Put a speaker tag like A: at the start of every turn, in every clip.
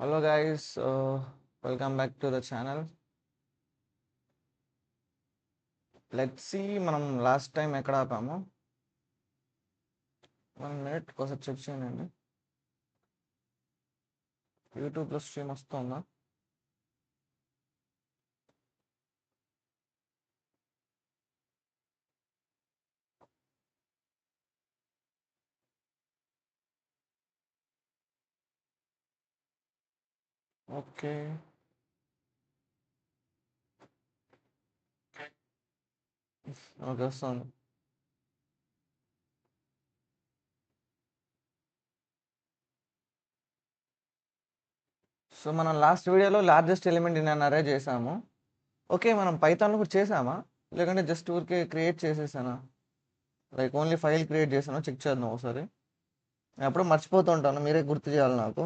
A: Hello guys, welcome back to the channel. Let's see మనం last time ఎక్కడ ఆపాము. 1 minute ఒకసారి check చేయండి. యూట్యూబ్లో స్ట్రీమ్ వస్తుందా? ఓకే, ఓకే వస్తుంది. సో మనం లాస్ట్ వీడియోలో లార్జెస్ట్ ఎలిమెంట్ ఇన్ అన్ అరే చేసాము. ఓకే, మనం పైథాన్లో కూడా చేసామా, లేకంటే జస్ట్ ఊరికే క్రియేట్ చేసేసానా? లైక్ ఓన్లీ ఫైల్ క్రియేట్ చేసాను, చెక్ చేద్దాం ఒకసారి. నేను ఎప్పుడూ మర్చిపోతూ ఉంటాను, మీరే గుర్తు చేయాలి నాకు.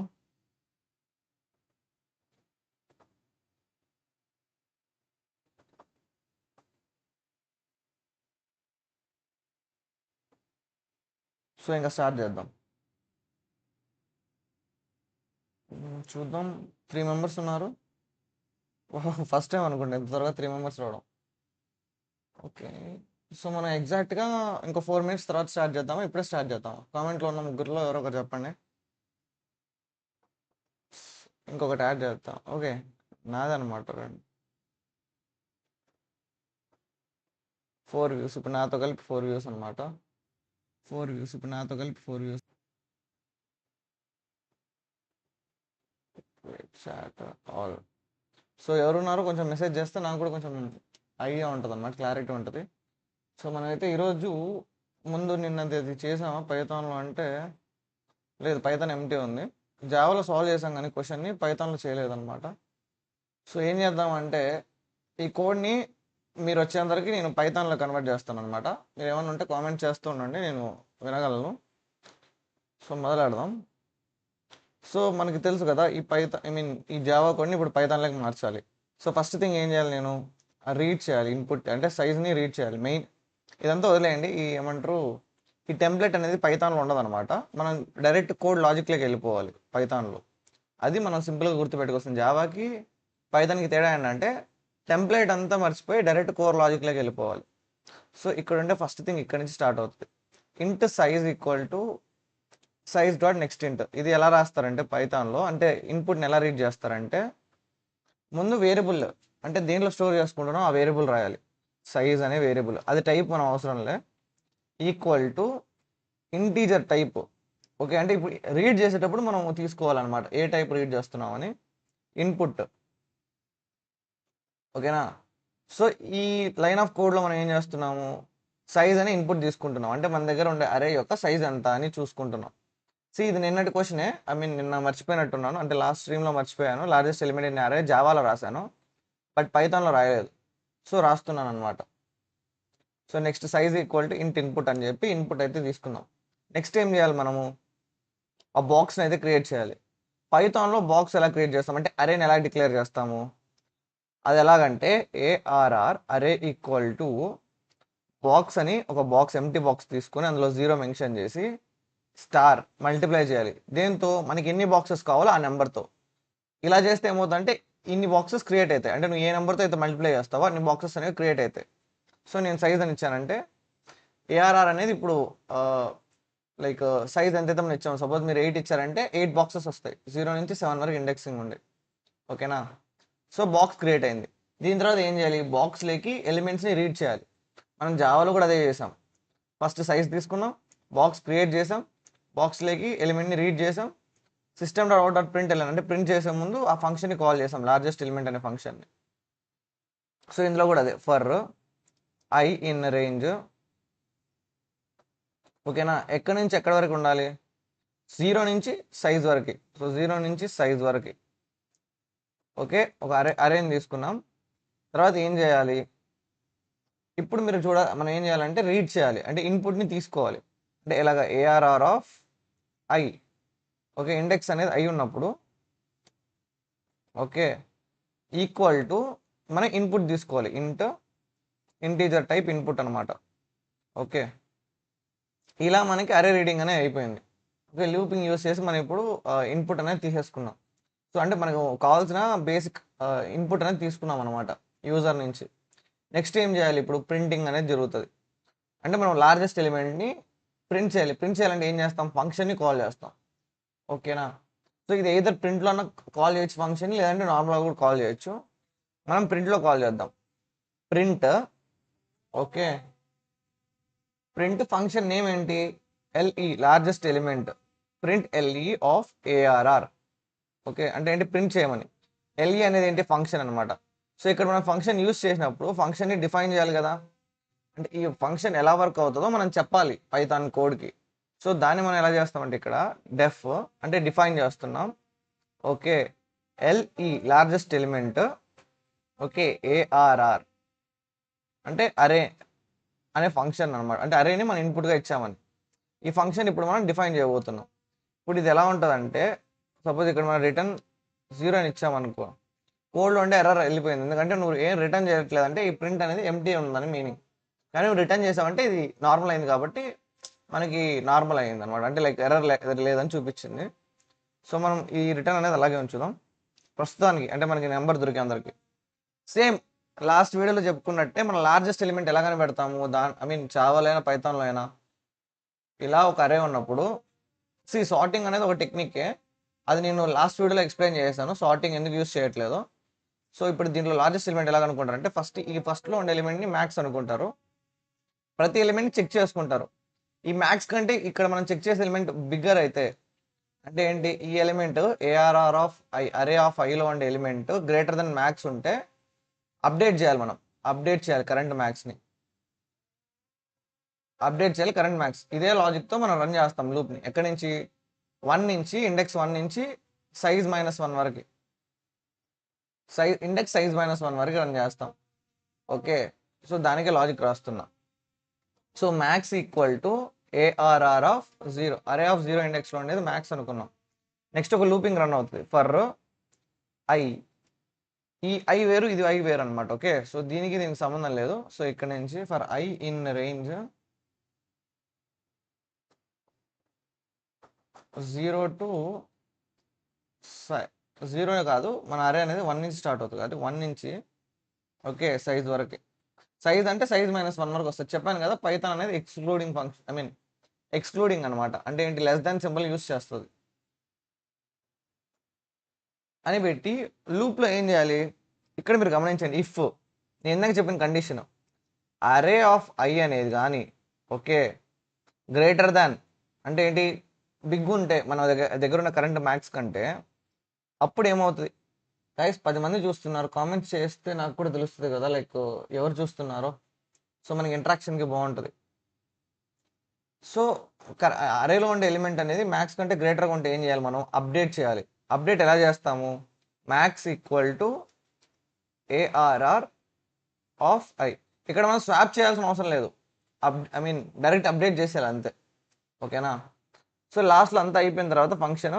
A: సో ఇంకా స్టార్ట్ చేద్దాం. చూద్దాం. 3 మెంబర్స్ ఉన్నారు. ఫస్ట్ టైం అనుకుంటా ఇంత త్వరగా 3 మెంబర్స్ రావడం. ఓకే, సో మనం ఎగ్జాక్ట్గా ఇంకో 4 minutes తర్వాత స్టార్ట్ చేద్దామా, ఇప్పుడే స్టార్ట్ చేద్దాం? కామెంట్లో ఉన్న ముగ్గురులో ఎవరో ఒకరు చెప్పండి. ఇంకొకటి యాడ్ చేద్దాం. ఓకే, నాదనమాట. 4 వ్యూస్ ఇప్పుడు నాతో కలిపి 4 వ్యూస్ అనమాట. 4 వ్యూస్ ఇప్పుడు నాతో కలిపి 4 వ్యూస్. Chat all. సో ఎవరున్నారో కొంచెం మెసేజ్ చేస్తే నాకు కూడా కొంచెం ఐడియా ఉంటుంది అన్నమాట, క్లారిటీ ఉంటుంది. సో మనమైతే ఈరోజు ముందు నిన్నది అది చేసామా పైథాన్లో అంటే, లేదు పైథాన్ ఎంటీ ఉంది. జావాలో సాల్వ్ చేసాం కానీ క్వశ్చన్ని పైథాన్లో చేయలేదన్నమాట. సో ఏం చేద్దామంటే, ఈ కోడ్ని మీరు వచ్చేంతవరకు నేను పైథాన్లో కన్వర్ట్ చేస్తాను అనమాట. మీరు ఏమైనా ఉంటే కామెంట్ చేస్తూ ఉండండి, నేను వినగలను. సో మొదలెడదాం. సో మనకి తెలుసు కదా, ఈ జావా కోడ్ని ఇప్పుడు పైథాన్లోకి మార్చాలి. సో ఫస్ట్ థింగ్ ఏం చేయాలి, నేను రీడ్ చేయాలి ఇన్పుట్, అంటే సైజ్ని రీడ్ చేయాలి. మెయిన్ ఇదంతా వదిలేయండి, ఈ ఏమంటారు, ఈ టెంప్లెట్ అనేది పైథాన్లో ఉండదన్నమాట. మనం డైరెక్ట్ కోడ్ లాజిక్లోకి వెళ్ళిపోవాలి పైథాన్లో. అది మనం సింపుల్గా గుర్తుపెట్టుకోవచ్చు. జావాకి పైథాన్కి తేడా ఏంటంటే, టెంప్లెట్ అంతా మర్చిపోయి డైరెక్ట్ కోర్ లాజిక్లోకి వెళ్ళిపోవాలి. సో ఇక్కడ ఉంటే ఫస్ట్ థింగ్ ఇక్కడ నుంచి స్టార్ట్ అవుతుంది. ఇంట్ size equal to size dot next ఇంట్. ఇది ఎలా రాస్తారంటే పైథాన్లో, అంటే ఇన్పుట్ని ఎలా రీడ్ చేస్తారంటే, ముందు వేరియబుల్ అంటే దేంట్లో స్టోర్ చేసుకుంటున్నాం ఆ వేరియబుల్ రాయాలి. సైజ్ అనే వేరియబుల్, అది టైప్ మనం అవసరం లే. Equal to integer type. Okay, అంటే ఇప్పుడు రీడ్ చేసేటప్పుడు మనం తీసుకోవాలన్నమాట ఏ టైప్ రీడ్ చేస్తున్నామని. ఇన్పుట్. ఓకేనా? సో ఈ లైన్ ఆఫ్ కోడ్లో మనం ఏం చేస్తున్నాము, సైజ్ అని ఇన్పుట్ తీసుకుంటున్నాం. అంటే మన దగ్గర ఉండే అరే యొక్క సైజ్ ఎంత అని చూసుకుంటున్నాం. ఇది నిన్నటి క్వశ్చనే, నిన్న మర్చిపోయినట్టున్నాను, అంటే లాస్ట్ స్ట్రీమ్లో మర్చిపోయాను. లార్జెస్ట్ ఎలిమెంట్ ఇన్ అరే జావాలో రాశాను, బట్ పైథాన్లో రాయలేదు. సో రాస్తున్నాను అనమాట. So next size equal to ఇంట్ ఇన్పుట్ అని చెప్పి ఇన్పుట్ అయితే తీసుకుందాం. నెక్స్ట్ ఏం చేయాలి, మనము ఆ బాక్స్ని అయితే క్రియేట్ చేయాలి. పైథాన్లో బాక్స్ ఎలా క్రియేట్ చేస్తాం అంటే, అరేని ఎలా డిక్లేర్ చేస్తాము, అది ఎలాగంటే ఏఆర్ఆర్ అరే ఈక్వల్ టు బాక్స్ అని ఒక బాక్స్, ఎంటీ బాక్స్ తీసుకొని అందులో 0 మెన్షన్ చేసి స్టార్ మల్టిప్లై చేయాలి. దేంతో, మనకి ఎన్ని బాక్సెస్ కావాలో ఆ నెంబర్తో. ఇలా చేస్తే ఏమవుతుందంటే ఇన్ని బాక్సెస్ క్రియేట్ అవుతాయి. అంటే నువ్వు ఏ నెంబర్తో అయితే మల్టిప్లై చేస్తావో అన్ని బాక్సెస్ అనేవి క్రియేట్ అవుతాయి. సో నేను సైజ్ అని ఇచ్చానంటే, ఏఆర్ఆర్ అనేది ఇప్పుడు లైక్ సైజ్ ఎంతైతే మనం ఇచ్చాము, సపోజ్ మీరు 8 ఇచ్చారంటే 8 బాక్సెస్ వస్తాయి, 0 నుంచి 7 వరకు ఇండెక్సింగ్ ఉంది. ఓకేనా? సో బాక్స్ క్రియేట్ అయింది. దీని తర్వాత ఏం చేయాలి, బాక్స్లోకి ఎలిమెంట్స్ని రీడ్ చేయాలి. మనం జావాలో కూడా అదే చేసాం. ఫస్ట్ సైజ్ తీసుకున్నాం, బాక్స్ క్రియేట్ చేసాం, బాక్స్లోకి ఎలిమెంట్ని రీడ్ చేసాం, system dot out dot print వెళ్ళాను అంటే ప్రింట్ చేసే ముందు ఆ ఫంక్షన్ని కాల్ చేసాం, లార్జెస్ట్ ఎలిమెంట్ అనే ఫంక్షన్ని. సో ఇందులో కూడా అదే, ఫర్ ఐ ఇన్ రేంజ్. ఓకేనా? ఎక్కడి నుంచి ఎక్కడి వరకు ఉండాలి, 0 నుంచి సైజ్ వరకు. సో 0 నుంచి సైజ్ వరకు. ఓకే, ఒక అరేని తీసుకున్నాం. తర్వాత ఏం చేయాలి, ఇప్పుడు మీరు మనం ఏం చేయాలంటే రీడ్ చేయాలి, అంటే ఇన్పుట్ని తీసుకోవాలి. అంటే ఎలాగ, ARR of I. Okay, index అనేది ఐ ఉన్నప్పుడు, ఓకే, ఈక్వల్ టు మనం ఇన్పుట్ తీసుకోవాలి. ఇంటీజర్ టైప్ ఇన్పుట్ అనమాట. ఓకే, ఇలా మనకి అరే రీడింగ్ అనేది అయిపోయింది. ఓకే, లూపింగ్ యూస్ చేసి మనం ఇప్పుడు ఇన్పుట్ అనేది తీసేసుకున్నాం. సో అంటే మనకు కావాల్సిన బేసిక్ ఇన్పుట్ అనేది తీసుకున్నాం అనమాట యూజర్ నుంచి. నెక్స్ట్ ఏం చేయాలి, ఇప్పుడు ప్రింటింగ్ అనేది జరుగుతుంది. అంటే మనం లార్జెస్ట్ ఎలిమెంట్ని ప్రింట్ చేయాలి. ప్రింట్ చేయాలంటే ఏం చేస్తాం, ఫంక్షన్ని కాల్ చేస్తాం. ఓకేనా. సో ఇది ఎయిదర్ ప్రింట్లో కాల్ చేయొచ్చు ఫంక్షన్, లేదంటే నార్మల్గా కూడా కాల్ చేయొచ్చు. మనం ప్రింట్లో కాల్ చేద్దాం. Print, okay, print function name ఏంటి, LE largest element, print LE of ARR. Okay, అంటే ఏంటి, ప్రింట్ చేయమని. ఎల్ఈ అనేది ఏంటి, ఫంక్షన్ అనమాట. సో ఇక్కడ మనం ఫంక్షన్ యూస్ చేసినప్పుడు ఫంక్షన్ని డిఫైన్ చేయాలి కదా. అంటే ఈ ఫంక్షన్ ఎలా వర్క్ అవుతుందో మనం చెప్పాలి పైథాన్ కోడ్కి. సో దాన్ని మనం ఎలా చేస్తామంటే ఇక్కడ డెఫ్ అంటే డిఫైన్ చేస్తున్నాం. Okay, LE largest element, okay, ARR అంటే అరే అనే ఫంక్షన్ అనమాట. అంటే అరేని మనం ఇన్పుట్గా ఇచ్చామని. ఈ ఫంక్షన్ ఇప్పుడు మనం డిఫైన్ చేయబోతున్నాం. ఇప్పుడు ఇది ఎలా ఉంటుందంటే, సపోజ్ ఇక్కడ మనం రిటర్న్ 0 అని ఇచ్చామనుకో, కోడ్లో ఉంటే ఎర్రర్ వెళ్ళిపోయింది. ఎందుకంటే నువ్వు ఏం రిటర్న్ చేయట్లేదు, అంటే ఈ ప్రింట్ అనేది ఎంటీ ఉందని మీనింగ్. కానీ నువ్వు రిటర్న్ చేసావంటే ఇది నార్మల్ అయింది కాబట్టి మనకి నార్మల్ అయింది అనమాట. అంటే లైక్ ఎర్రర్ లేదని చూపించింది. సో మనం ఈ రిటర్న్ అనేది అలాగే ఉంచుదాం ప్రస్తుతానికి. అంటే మనకి నెంబర్ దొరికే అందరికి సేమ్ లాస్ట్ వీడియోలో చెప్పుకున్నట్టే మనం లార్జెస్ట్ ఎలిమెంట్ ఎలా కనిపెడతాము, జావాలో అయినా పైథాన్లో అయినా ఇలా ఒక అరే ఉన్నప్పుడు సార్టింగ్ అనేది ఒక టెక్నిక్కే. అది నేను లాస్ట్ వీడియోలో ఎక్స్ప్లెయిన్ చేశాను, సార్టింగ్ ఎందుకు యూస్ చేయట్లేదు. సో ఇప్పుడు దీంట్లో లార్జెస్ట్ ఎలిమెంట్ ఎలా అనుకుంటారు అంటే, ఫస్ట్లో ఉండే ఎలిమెంట్ని మ్యాక్స్ అనుకుంటారు. ప్రతి ఎలిమెంట్ని చెక్ చేసుకుంటారు. ఈ మ్యాక్స్ కంటే ఇక్కడ మనం చెక్ చేసే ఎలిమెంట్ బిగ్గర్ అయితే, అంటే ఏంటి, ఈ element ARR of I, array of ఐలో ఉండే ఎలిమెంట్ గ్రేటర్ దెన్ మ్యాక్స్ ఉంటే అప్డేట్ చేయాలి. మనం అప్డేట్ చేయాలి కరెంట్ మ్యాక్స్ని, అప్డేట్ చేయాలి కరెంట్ మ్యాక్స్. ఇదే లాజిక్తో మనం రన్ చేస్తాం లూప్ని. ఎక్కడి నుంచి, 1 నుంచి ఇండెక్స్ 1 నుంచి సైజ్ -1 వరకు, ఇండెక్స్ సైజ్ -1 వరకు రన్ చేస్తాం. ఓకే, సో దానికే లాజిక్ రాస్తున్నా. So max equal to ARR of 0, అరే ఆఫ్ 0 ఇండెక్స్లో ఉండేది మ్యాక్స్ అనుకున్నాం. నెక్స్ట్ ఒక లూపింగ్ రన్ అవుతుంది ఫర్ ఐ. ఈ ఐ వేరు, ఇది ఐ వేరు అనమాట. ఓకే, సో దీనికి సంబంధం లేదు. సో ఇక్కడ నుంచి for I in range 0 to 0 కాదు, మన అరే అనేది 1 నుంచి స్టార్ట్ అవుతుంది కాబట్టి 1 నుంచి, ఓకే, సైజ్ వరకు. సైజ్ అంటే సైజ్ -1 వరకు వస్తుంది. చెప్పాను కదా పైథాన్ అనేది ఎక్స్క్లూడింగ్ ఫంక్షన్, ఎక్స్క్లూడింగ్ అనమాట. అంటే ఏంటి, లెస్ దాన్ సింబల్ యూస్ చేస్తుంది అని పెట్టి లూప్లో ఏం చేయాలి, ఇక్కడ మీరు గమనించండి. ఇఫ్ నేను ఇందాక చెప్పిన కండిషన్ అరే ఆఫ్ ఐ అనేది కానీ, ఓకే, గ్రేటర్ దాన్ అంటే ఏంటి, బిగ్ ఉంటే మన దగ్గర ఉన్న కరెంట్ మ్యాక్స్ కంటే, అప్పుడు ఏమవుతుంది గైస్, 10 మంది చూస్తున్నారు, కామెంట్స్ చేస్తే నాకు కూడా తెలుస్తుంది కదా లైక్ ఎవరు చూస్తున్నారో. సో మనకి ఇంట్రాక్షన్కి బాగుంటుంది. సో అరేలో ఉండే ఎలిమెంట్ అనేది మ్యాక్స్ కంటే గ్రేటర్గా ఉంటే ఏం చేయాలి, మనం అప్డేట్ చేయాలి. అప్డేట్ ఎలా చేస్తాము, max equal to ARR of I. ఇక్కడ మనం స్వాప్ చేయాల్సిన అవసరం లేదు, డైరెక్ట్ అప్డేట్ చేసేయాలి అంతే. ఓకేనా. సో లాస్ట్లో అంతా అయిపోయిన తర్వాత ఫంక్షన్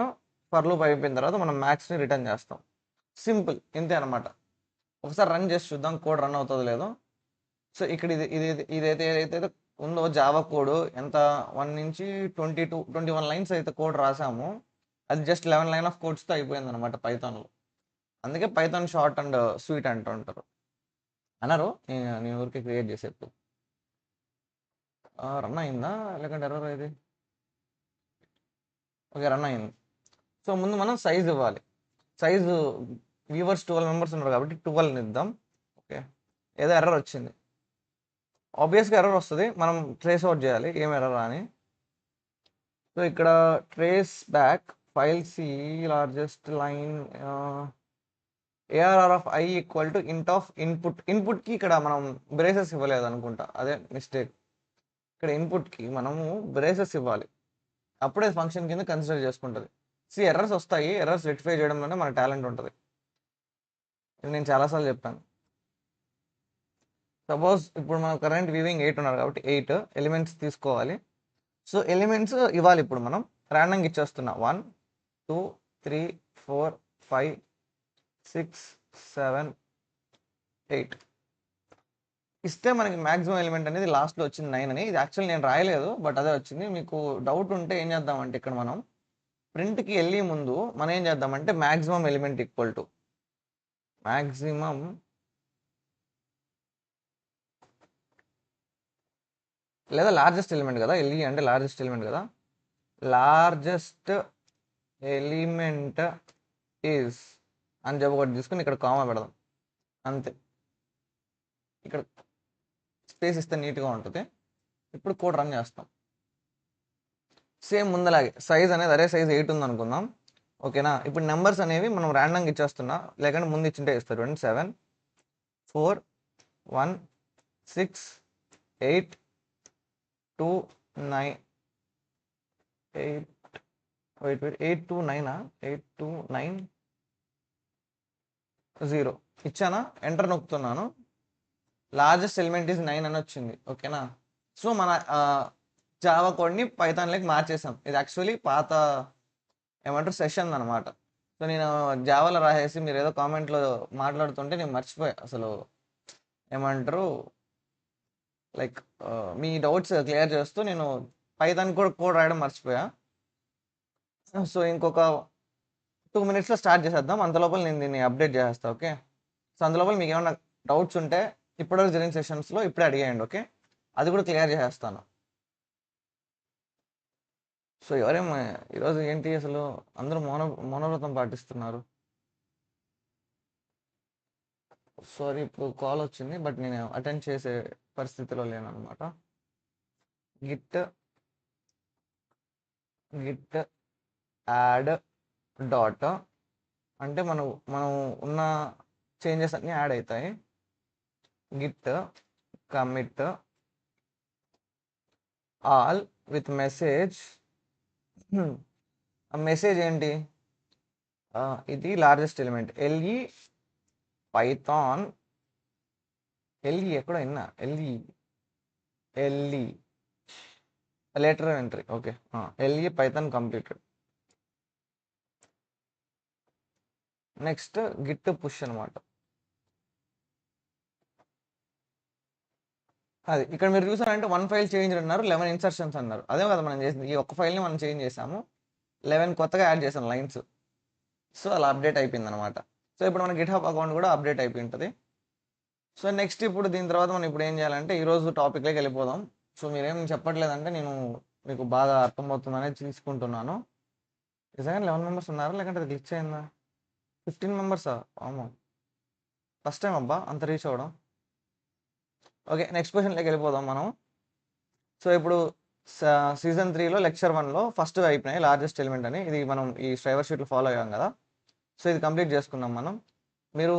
A: ఫర్ లూప్ అయిపోయిన తర్వాత మనం మ్యాక్స్ని రిటర్న్ చేస్తాం. సింపుల్, ఇంతే అనమాట. ఒకసారి రన్ చేసి చూద్దాం కోడ్ రన్ అవుతుందో లేదో. సో ఇక్కడ ఏదైతే ఉందో జావా కోడ్ ఎంత, 1 నుంచి 21 లైన్స్ అయితే కోడ్ రాసాము. అది జస్ట్ 11 లైన్ ఆఫ్ కోడ్స్తో అయిపోయింది అనమాట పైథాన్లో. అందుకే పైథాన్ షార్ట్ అండ్ స్వీట్ అంటూ ఉంటారు. అన్నారు, నేను ఊరికి క్రియేట్ చేసేప్పుడు. రన్ అయిందా లేకంటే ఎర్రర్ ఇది, ఓకే రన్ అయింది. సో ముందు మనం సైజ్ ఇవ్వాలి. సైజు వ్యూవర్స్ 12 మెంబర్స్ ఉన్నారు కాబట్టి 12 ఇద్దాం. ఓకే, ఏదో ఎర్రర్ వచ్చింది, ఆబ్వియస్గా ఎర్రర్ వస్తుంది. మనం ట్రేస్ అవుట్ చేయాలి ఏం ఎర్రర్ అని. సో ఇక్కడ trace back file C largest line ARR of I equal to int of input. ఇన్పుట్కి ఇక్కడ మనం బ్రేసెస్ ఇవ్వలేదు అనుకుంటా, అదే మిస్టేక్. ఇక్కడ ఇన్పుట్కి మనము బ్రేసెస్ ఇవ్వాలి, అప్పుడే ఫంక్షన్ కింద కన్సిడర్ చేసుకుంటుంది. ఎర్రర్స్ వస్తాయి, ఎర్రర్స్ రెక్టిఫై చేయడంలోనే మన టాలెంట్ ఉంటుంది. ఇది నేను చాలాసార్లు చెప్పాను. సపోజ్ ఇప్పుడు మనం కరెంట్ వ్యూవింగ్ 8 ఉన్నారు కాబట్టి 8 ఎలిమెంట్స్ తీసుకోవాలి. సో ఎలిమెంట్స్ ఇవ్వాలి. ఇప్పుడు మనం ర్యాండంగా ఇచ్చేస్తున్నా 1 2 3 4 5 6 7 8 ఇస్తే మనకి మ్యాక్సిమం ఎలిమెంట్ అనేది లాస్ట్లో వచ్చింది 9 అని. ఇది యాక్చువల్లీ నేను రాయలేదు, బట్ అదే వచ్చింది. మీకు డౌట్ ఉంటే ఏం చేద్దామంటే ఇక్కడ మనం ప్రింట్కి వెళ్ళి ముందు మనం ఏం చేద్దామంటే maximum element equal to maximum లేదా లార్జెస్ట్ ఎలిమెంట్ కదా, ఎల్ఈ అంటే లార్జెస్ట్ ఎలిమెంట్ కదా, లార్జెస్ట్ ఎలిమెంట్ ఈజ్ అని చెప్పి ఒకటి తీసుకుని ఇక్కడ కామా పెడదాం అంతే. ఇక్కడ స్పేస్ ఇస్తే నీట్గా ఉంటుంది. ఇప్పుడు కోడ్ రన్ చేస్తాం. సేమ్ ముందలాగే సైజ్ అనేది అరే సైజ్ 8 ఉంది అనుకుందాం, ఓకేనా. ఇప్పుడు నెంబర్స్ అనేవి మనం ర్యాండమ్గా ఇచ్చేస్తున్నా, లేకుంటే ముందు ఇచ్చింటే ఇస్తారు. 7 4 1 6 8 2 9 8 8 2 9 8 2 9 0 ఇచ్చానా, ఎంటర్ నొక్కుతున్నాను. లార్జెస్ట్ ఎలిమెంట్ ఈజ్ 9 అని వచ్చింది, ఓకేనా. సో మన జావా కోడ్ని పైథాన్లోకి మార్చేసాం. ఇది యాక్చువల్లీ పాత ఏమంటారు సెషన్ అనమాట. సో నేను జావాలో రాసేసి మీరు ఏదో కామెంట్లో మాట్లాడుతుంటే నేను మర్చిపోయా అసలు ఏమంటారు లైక్ మీ డౌట్స్ క్లియర్ చేస్తూ నేను పైథాన్ కూడా కోడ్ రాయడం మర్చిపోయా. సో ఇంకొక 2 minutesలో స్టార్ట్ చేసేద్దాం. అంతలోపల నేను దీన్ని అప్డేట్ చేసేస్తాను, ఓకే. సో అందులోపల మీకు ఏమైనా డౌట్స్ ఉంటే ఇప్పటివరకు జరిగిన సెషన్స్లో ఇప్పుడే అడిగేయండి, ఓకే. అది కూడా క్లియర్ చేసేస్తాను. సో ఎవరేమో ఈరోజు ఏంటి అసలు అందరూ మౌనవ్రతం పాటిస్తున్నారు. సారీ, ఇప్పుడు కాల్ వచ్చింది బట్ నేను అటెండ్ చేసే పరిస్థితిలో లేను అనమాట. గిట్ యాడ్ డాట్ అంటే మనం ఉన్న చేంజెస్ అన్నీ యాడ్ అవుతాయి. Git commit all with message. Message ఏంటి, ఇది largest element LE Python LE ఎక్కడో విన్నా, LE later entry, okay. LE Python completed. Next git push అనమాట. అది ఇక్కడ మీరు చూసారంటే 1 ఫైల్ చేంజ్ అన్నారు, 11 ఇన్సర్షన్స్ అన్నారు. అదే కదా మనం చేసింది, ఈ ఒక్క ఫైల్ని మనం చేంజ్ చేసాము, 11 కొత్తగా యాడ్ చేసాం లైన్స్. సో అలా అప్డేట్ అయిపోయింది అనమాట. సో ఇప్పుడు మన గిట్హబ్ అకౌంట్ కూడా అప్డేట్ అయిపోయి ఉంటుంది. సో నెక్స్ట్ ఇప్పుడు దీని తర్వాత మనం ఇప్పుడు ఏం చేయాలంటే ఈరోజు టాపిక్లోకి వెళ్ళిపోదాం. సో మీరేం చెప్పట్లేదంటే నేను మీకు బాగా అర్థమవుతుందనే తీసుకుంటున్నాను. నిజంగా 11 మెంబర్స్ ఉన్నారా లేకంటే అది గ్లిచ్ అయిందా? 15 మెంబర్సా? అమ్మో, ఫస్ట్ టైం అబ్బా అంత రీచ్ అవ్వడం. ఓకే, నెక్స్ట్ క్వశ్చన్లోకి వెళ్ళిపోదాం మనం. సో ఇప్పుడు సీజన్ 3లో లెక్చర్ 1లో ఫస్ట్ అయిపోయినాయి లార్జెస్ట్ ఎలిమెంట్ అని. ఇది మనం ఈ స్ట్రైవర్ షీట్లు ఫాలో అయ్యాం కదా. సో ఇది కంప్లీట్ చేసుకున్నాం మనం. మీరు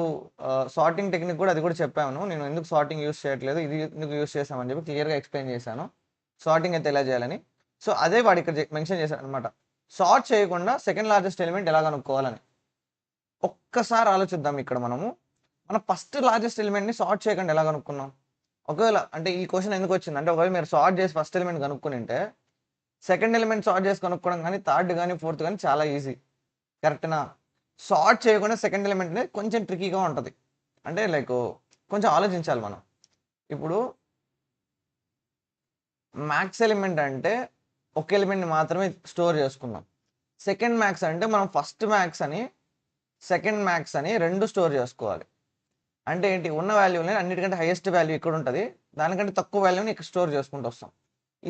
A: సార్టింగ్ టెక్నిక్ కూడా అది కూడా చెప్పాను. నేను ఎందుకు సార్టింగ్ యూస్ చేయట్లేదు, ఇది ఎందుకు యూస్ చేసామని చెప్పి క్లియర్గా ఎక్స్ప్లెయిన్ చేశాను. సార్టింగ్ అయితే ఎలా చేయాలని. సో అదే వాడు ఇక్కడ మెన్షన్ చేశాడు అనమాట. సార్ట్ చేయకుండా సెకండ్ లార్జెస్ట్ ఎలిమెంట్ ఎలా కనుక్కోవాలని. ఒక్కసారి ఆలోచిద్దాం. ఇక్కడ మన ఫస్ట్ లార్జెస్ట్ ఎలిమెంట్ని సార్ట్ చేయకుండా ఎలా కనుక్కున్నాం? ఒకవేళ అంటే ఈ క్వశ్చన్ ఎందుకు వచ్చింది అంటే, ఒకవేళ మీరు సార్ట్ చేసి ఫస్ట్ ఎలిమెంట్ కనుక్కొని ఉంటే సెకండ్ ఎలిమెంట్ సార్ట్ చేసి కనుక్కోవడం కానీ థర్డ్ కానీ ఫోర్త్ కానీ చాలా ఈజీ, కరెక్ట్నా. సార్ట్ చేయకుండా సెకండ్ ఎలిమెంట్ అనేది కొంచెం ట్రికీగా ఉంటుంది. అంటే లైక్ కొంచెం ఆలోచించాలి మనం. ఇప్పుడు మ్యాక్స్ ఎలిమెంట్ అంటే ఒక ఎలిమెంట్ని మాత్రమే స్టోర్ చేసుకున్నాం. సెకండ్ మ్యాక్స్ అంటే మనం ఫస్ట్ మ్యాక్స్ అని సెకండ్ మ్యాక్స్ అని రెండు స్టోర్ చేసుకోవాలి. అంటే ఏంటి, ఉన్న వాల్యూని అన్నిటికంటే హైయెస్ట్ వాల్యూ ఇక్కడ ఉంటుంది, దానికంటే తక్కువ వాల్యూని ఇక్కడ స్టోర్ చేసుకుంటూ వస్తాం.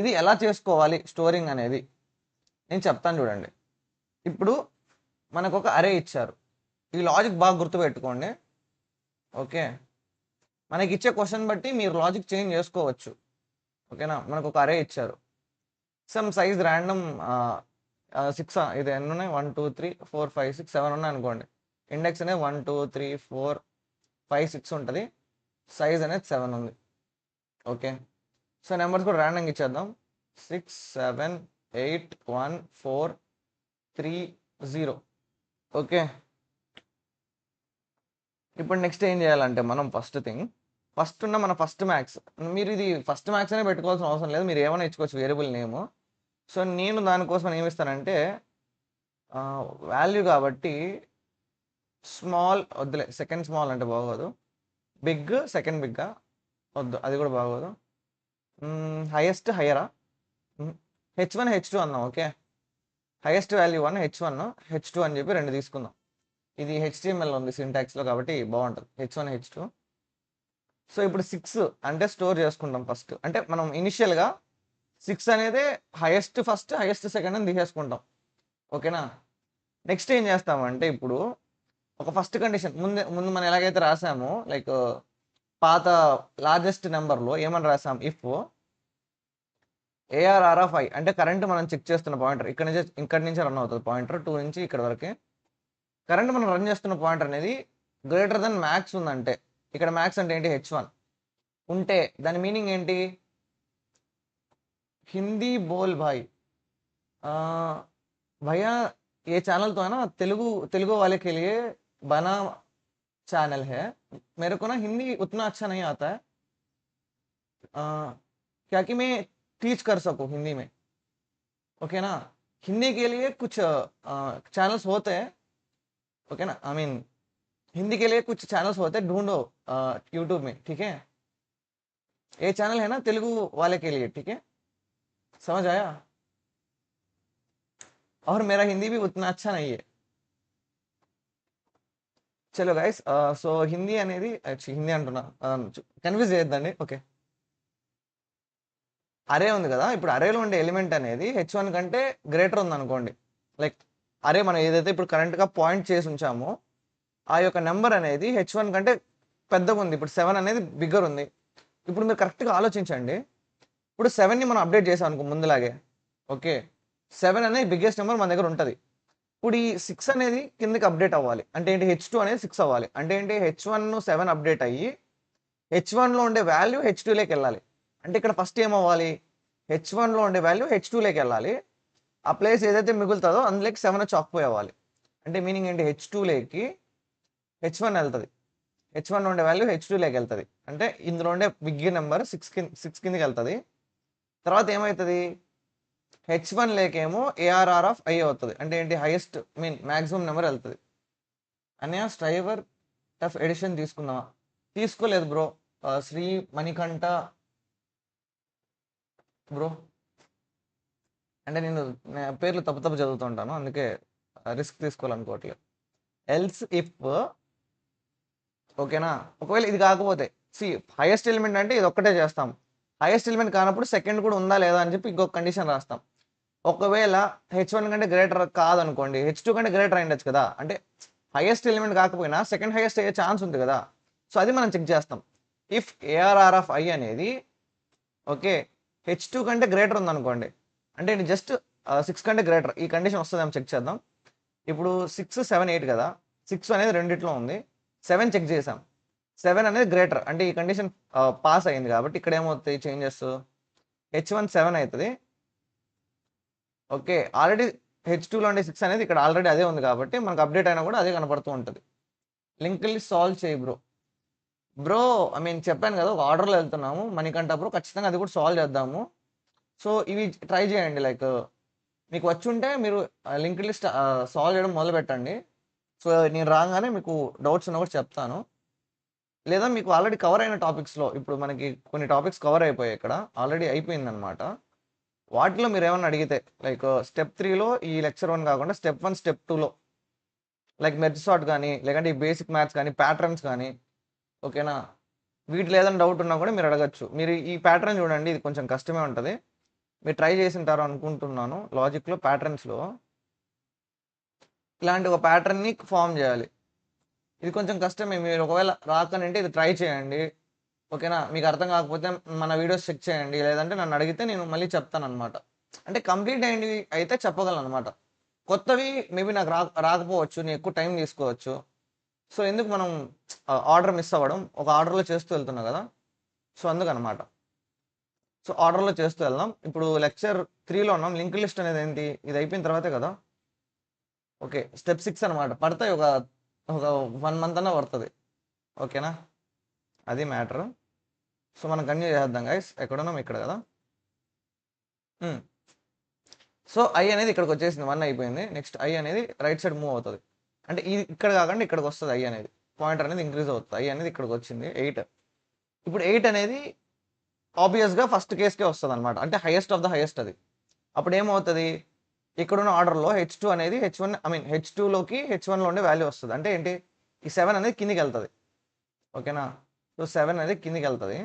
A: ఇది ఎలా చేసుకోవాలి స్టోరింగ్ అనేది నేను చెప్తాను చూడండి. ఇప్పుడు మనకు ఒక అరే ఇచ్చారు, ఈ లాజిక్ బాగా గుర్తుపెట్టుకోండి, ఓకే. మనకి ఇచ్చే క్వశ్చన్ బట్టి మీరు లాజిక్ చేంజ్ చేసుకోవచ్చు, ఓకేనా. మనకు ఒక అరే ఇచ్చారు, సమ్ సైజ్ ర్యాండమ్ 6 ఇది ఎన్ని ఉన్నాయి, 1 2 3 4 5 6 7 ఉన్నాయి అనుకోండి. ఇండెక్స్ అనేది 1 2 3 4 5 6 ఉంటుంది, సైజ్ అనేది 7 ఉంది, ఓకే. సో నెంబర్స్ కూడా ర్యాండమ్గా ఇచ్చేద్దాం. 6 7 8 1 4 3 0, ఓకే. ఇప్పుడు నెక్స్ట్ ఏం చేయాలంటే మనం ఫస్ట్ థింగ్ మన ఫస్ట్ మ్యాక్స్, మీరు ఇది ఫస్ట్ మ్యాక్స్ అనే పెట్టుకోవాల్సిన అవసరం లేదు, మీరు ఏమైనా ఇచ్చుకోవచ్చు వేరియబుల్ నేమ్. సో నేను దానికోసం ఏమి ఇస్తానంటే వాల్యూ కాబట్టి స్మాల్ వద్దులే, సెకండ్ స్మాల్ అంటే బాగోదు, బిగ్ సెకండ్ బిగ్గా వద్దు, అది కూడా బాగోదు, హైయెస్ట్ హయ్యరా, H1 H2 అన్నాం, okay. Highest value 1 H1 H2 అని చెప్పి 2 తీసుకుందాం. ఇది HTML ఉంది సింటాక్స్లో కాబట్టి బాగుంటుంది H1 H2. సో ఇప్పుడు 6 అంటే స్టోర్ చేసుకుంటాం ఫస్ట్. అంటే మనం ఇనిషియల్గా 6 అనేది హైయెస్ట్ ఫస్ట్ హైయెస్ట్ సెకండ్ అని తీసేసుకుంటాం. ఓకేనా. నెక్స్ట్ ఏం చేస్తామంటే ఇప్పుడు ఒక ఫస్ట్ కండిషన్ ముందు మనం ఎలాగైతే రాసామో లైక్ పాత లార్జెస్ట్ నెంబర్లో ఏమని రాసాం, ఇఫ్ ARR ఆఫ్ I అంటే కరెంట్ మనం చెక్ చేస్తున్న పాయింటర్ ఇక్కడి నుంచి రన్ అవుతుంది పాయింటర్ 2 నుంచి ఇక్కడ వరకు. కరెంట్ మనం రన్ చేస్తున్న పాయింటర్ అనేది గ్రేటర్ దెన్ మ్యాక్స్ ఉందంటే, ఇక్కడ మ్యాక్స్ అంటే ఏంటి H1 ఉంటే దాని మీనింగ్ ఏంటి, హిందీ బోల్ భాయ్ भैया ये चैनल तो है ना तेलुगु वाले के लिए बना चैनल है, मेरे को ना हिंदी उतना अच्छा नहीं आता है, क्या कि मैं टीच कर सकूं हिंदी में. ओके ना. हिंदी के लिए कुछ चैनल्स होते हैं. ओके ना. आई मीन हिंदी के लिए कुछ चैनल्स होते हैं, ढूंढो यूट्यूब में. ठीक है. ये चैनल है ना तेलुगु वाले के लिए. ठीक है, समझ आया. और मेरा हिंदी भी उतना अच्छा नहीं है. చలో గైస్, సో హిందీ అనేది హిందీ అంటున్నా, కన్ఫ్యూజ్ చేయొద్దండి. ఓకే, అరే ఉంది కదా, ఇప్పుడు అరేలో ఉండే ఎలిమెంట్ అనేది H1 కంటే గ్రేటర్ ఉంది అనుకోండి. లైక్ అరే మనం ఏదైతే ఇప్పుడు కరెంట్గా పాయింట్ చేసి ఉంచామో ఆ యొక్క నెంబర్ అనేది H1 కంటే పెద్దగా ఉంది. ఇప్పుడు 7 అనేది బిగ్గర్ ఉంది. ఇప్పుడు మీరు కరెక్ట్గా ఆలోచించండి. ఇప్పుడు 7ని మనం అప్డేట్ చేసాం అనుకో ముందులాగే. ఓకే, 7 అనేది బిగ్గెస్ట్ నెంబర్ మన దగ్గర ఉంటుంది. ఇప్పుడు ఈ 6 అనేది కిందకి అప్డేట్ అవ్వాలి అంటే ఏంటి, H2 అనేది 6 అవ్వాలి. అంటే ఏంటి, H1 7 అప్డేట్ అయ్యి H1లో ఉండే వాల్యూ H2లోకి వెళ్ళాలి. అంటే ఇక్కడ ఫస్ట్ ఏమవ్వాలి, H1లో ఉండే వాల్యూ H2లోకి వెళ్ళాలి. ఆ ప్లేస్ ఏదైతే మిగులుతుందో అందులోకి 7 వచ్చి ఆక్యుపై అవ్వాలి. అంటే మీనింగ్ ఏంటి, H2లోకి H1 వెళ్తుంది, H1లో ఉండే వాల్యూ H2లోకి వెళ్తుంది. అంటే ఇందులో ఉండే బిగ్ నెంబర్ 6 కిందకి వెళ్తుంది. తర్వాత ఏమవుతుంది, H1 లేకేమో ARR ఆఫ్ I అవుతుంది. అంటే ఏంటి, హైయెస్ట్ మ్యాక్సిమం నెంబర్ వెళ్తుంది. అన్నయ్య స్ట్రైవర్ టఫ్ ఎడిషన్ తీసుకున్నావా? తీసుకోలేదు బ్రో. శ్రీ మణికంఠ బ్రో, అంటే నేను పేర్లు తప్పు చదువుతుంటాను, అందుకే రిస్క్ తీసుకోవాలనుకోవట్లేదు. ఎల్స్ ఇఫ్, ఓకేనా. ఒకవేళ ఇది కాకపోతే హైయెస్ట్ ఎలిమెంట్ అంటే ఇది ఒక్కటే చేస్తాం. హైయెస్ట్ ఎలిమెంట్ కానప్పుడు సెకండ్ కూడా ఉందా లేదా అని చెప్పి ఇంకొక కండిషన్ రాస్తాం. ఒకవేళ H1 కంటే గ్రేటర్ కాదనుకోండి, H2 కంటే గ్రేటర్ అయ్యిండొచ్చు కదా, అంటే హైయెస్ట్ ఎలిమెంట్ కాకపోయినా సెకండ్ హైయెస్ట్ అయ్యే ఛాన్స్ ఉంది కదా. సో అది మనం చెక్ చేస్తాం. ఇఫ్ ARR ఆఫ్ I అనేది ఓకే H2 కంటే గ్రేటర్ ఉందనుకోండి, అంటే జస్ట్ 6 కంటే గ్రేటర్, ఈ కండిషన్ వస్తుందేమో చెక్ చేద్దాం. ఇప్పుడు 6 7 8 కదా, 6 అనేది రెండిట్లో ఉంది, 7 చెక్ చేసాం, 7 అనేది గ్రేటర్, అంటే ఈ కండిషన్ పాస్ అయింది కాబట్టి ఇక్కడ ఏమవుతాయి చేంజెస్, H1 7 అవుతుంది. ఓకే, ఆల్రెడీ H2లో ఉండే 6 అనేది ఇక్కడ ఆల్రెడీ అదే ఉంది కాబట్టి మనకు అప్డేట్ అయినా కూడా అదే కనపడుతూ ఉంటుంది. లింక్ సాల్వ్ చేయి బ్రో. బ్రో ఐ మీన్ చెప్పాను కదా, ఒక ఆర్డర్లో వెళ్తున్నాము మణికంఠ బ్రో, ఖచ్చితంగా అది కూడా సాల్వ్ చేద్దాము. సో ఇవి ట్రై చేయండి, లైక్ మీకు వచ్చి ఉంటే మీరు లింక్ లిస్ట్ సాల్వ్ చేయడం మొదలు పెట్టండి. సో నేను రాగానే మీకు డౌట్స్ ఉన్నా కూడా చెప్తాను. లేదా మీకు ఆల్రెడీ కవర్ అయిన టాపిక్స్లో, ఇప్పుడు మనకి కొన్ని టాపిక్స్ కవర్ అయిపోయాయి, ఇక్కడ ఆల్రెడీ అయిపోయిందనమాట. వాటిలో మీరు ఏమన్నా అడిగితే లైక్ స్టెప్ 3లో ఈ లెక్చర్ 1 కాకుండా స్టెప్ 1 స్టెప్ 2లో లైక్ మెర్జ్ సార్ట్ కానీ, లేదంటే ఈ బేసిక్ మ్యాథ్స్ కానీ, ప్యాటర్న్స్ కానీ, ఓకేనా, వీటిలో ఏదైనా డౌట్ ఉన్నా కూడా మీరు అడగచ్చు. మీరు ఈ ప్యాటర్న్ చూడండి, ఇది కొంచెం కష్టమే ఉంటుంది, మీరు ట్రై చేసి ఉంటారు అనుకుంటున్నాను. లాజిక్లో ప్యాటర్న్స్లో ఇలాంటి ఒక ప్యాటర్న్ని ఫామ్ చేయాలి. ఇది కొంచెం కష్టమే, మీరు ఒకవేళ రాకనంటే ఇది ట్రై చేయండి. ఓకేనా, మీకు అర్థం కాకపోతే మన వీడియోస్ చెక్ చేయండి, లేదంటే నన్ను అడిగితే నేను మళ్ళీ చెప్తాను అనమాట. అంటే కంప్లీట్ అయినవి అయితే చెప్పగలను అనమాట. కొత్తవి మేబీ నాకు రాకపోవచ్చు, నేను ఎక్కువ టైం తీసుకోవచ్చు. సో ఎందుకు మనం ఆర్డర్ మిస్ అవ్వడం, ఒక ఆర్డర్లో చేస్తూ వెళ్తున్నా కదా, సో అందుకనమాట. సో ఆర్డర్లో చేస్తూ వెళ్దాం. ఇప్పుడు లెక్చర్ 3లో ఉన్నాం. లింక్ లిస్ట్ అనేది ఏంటి, ఇది అయిపోయిన తర్వాతే కదా. ఓకే, స్టెప్ 6 అనమాట. పడతాయి, ఒక 1 మంత్ అన్నా పడుతుంది. ఓకేనా, అది మ్యాటర్. సో మనం కంటిన్యూ చేద్దాం గైస్. ఎక్కడున్నాం, ఇక్కడ కదా. సో I అనేది ఇక్కడికి వచ్చేసింది, 1 అయిపోయింది. నెక్స్ట్ I అనేది రైట్ సైడ్ మూవ్ అవుతుంది, అంటే ఇది ఇక్కడ కాకుండా ఇక్కడికి వస్తుంది. I అనేది పాయింటర్ అనేది ఇంక్రీజ్ అవుతుంది. I అనేది ఇక్కడికి వచ్చింది 8. ఇప్పుడు 8 అనేది ఆబ్వియస్గా ఫస్ట్ కేస్కే వస్తుంది అనమాట, అంటే హైయెస్ట్ ఆఫ్ ద హైయెస్ట్ అది. అప్పుడు ఏమవుతుంది, ఇక్కడున్న ఆర్డర్లో H2 అనేది H1 H2లోకి H1లో ఉండే వాల్యూ వస్తుంది. అంటే ఏంటి, ఈ 7 అనేది కిందికి వెళ్తుంది. ఓకేనా? సో 7 అనేది కిందికి వెళ్తుంది.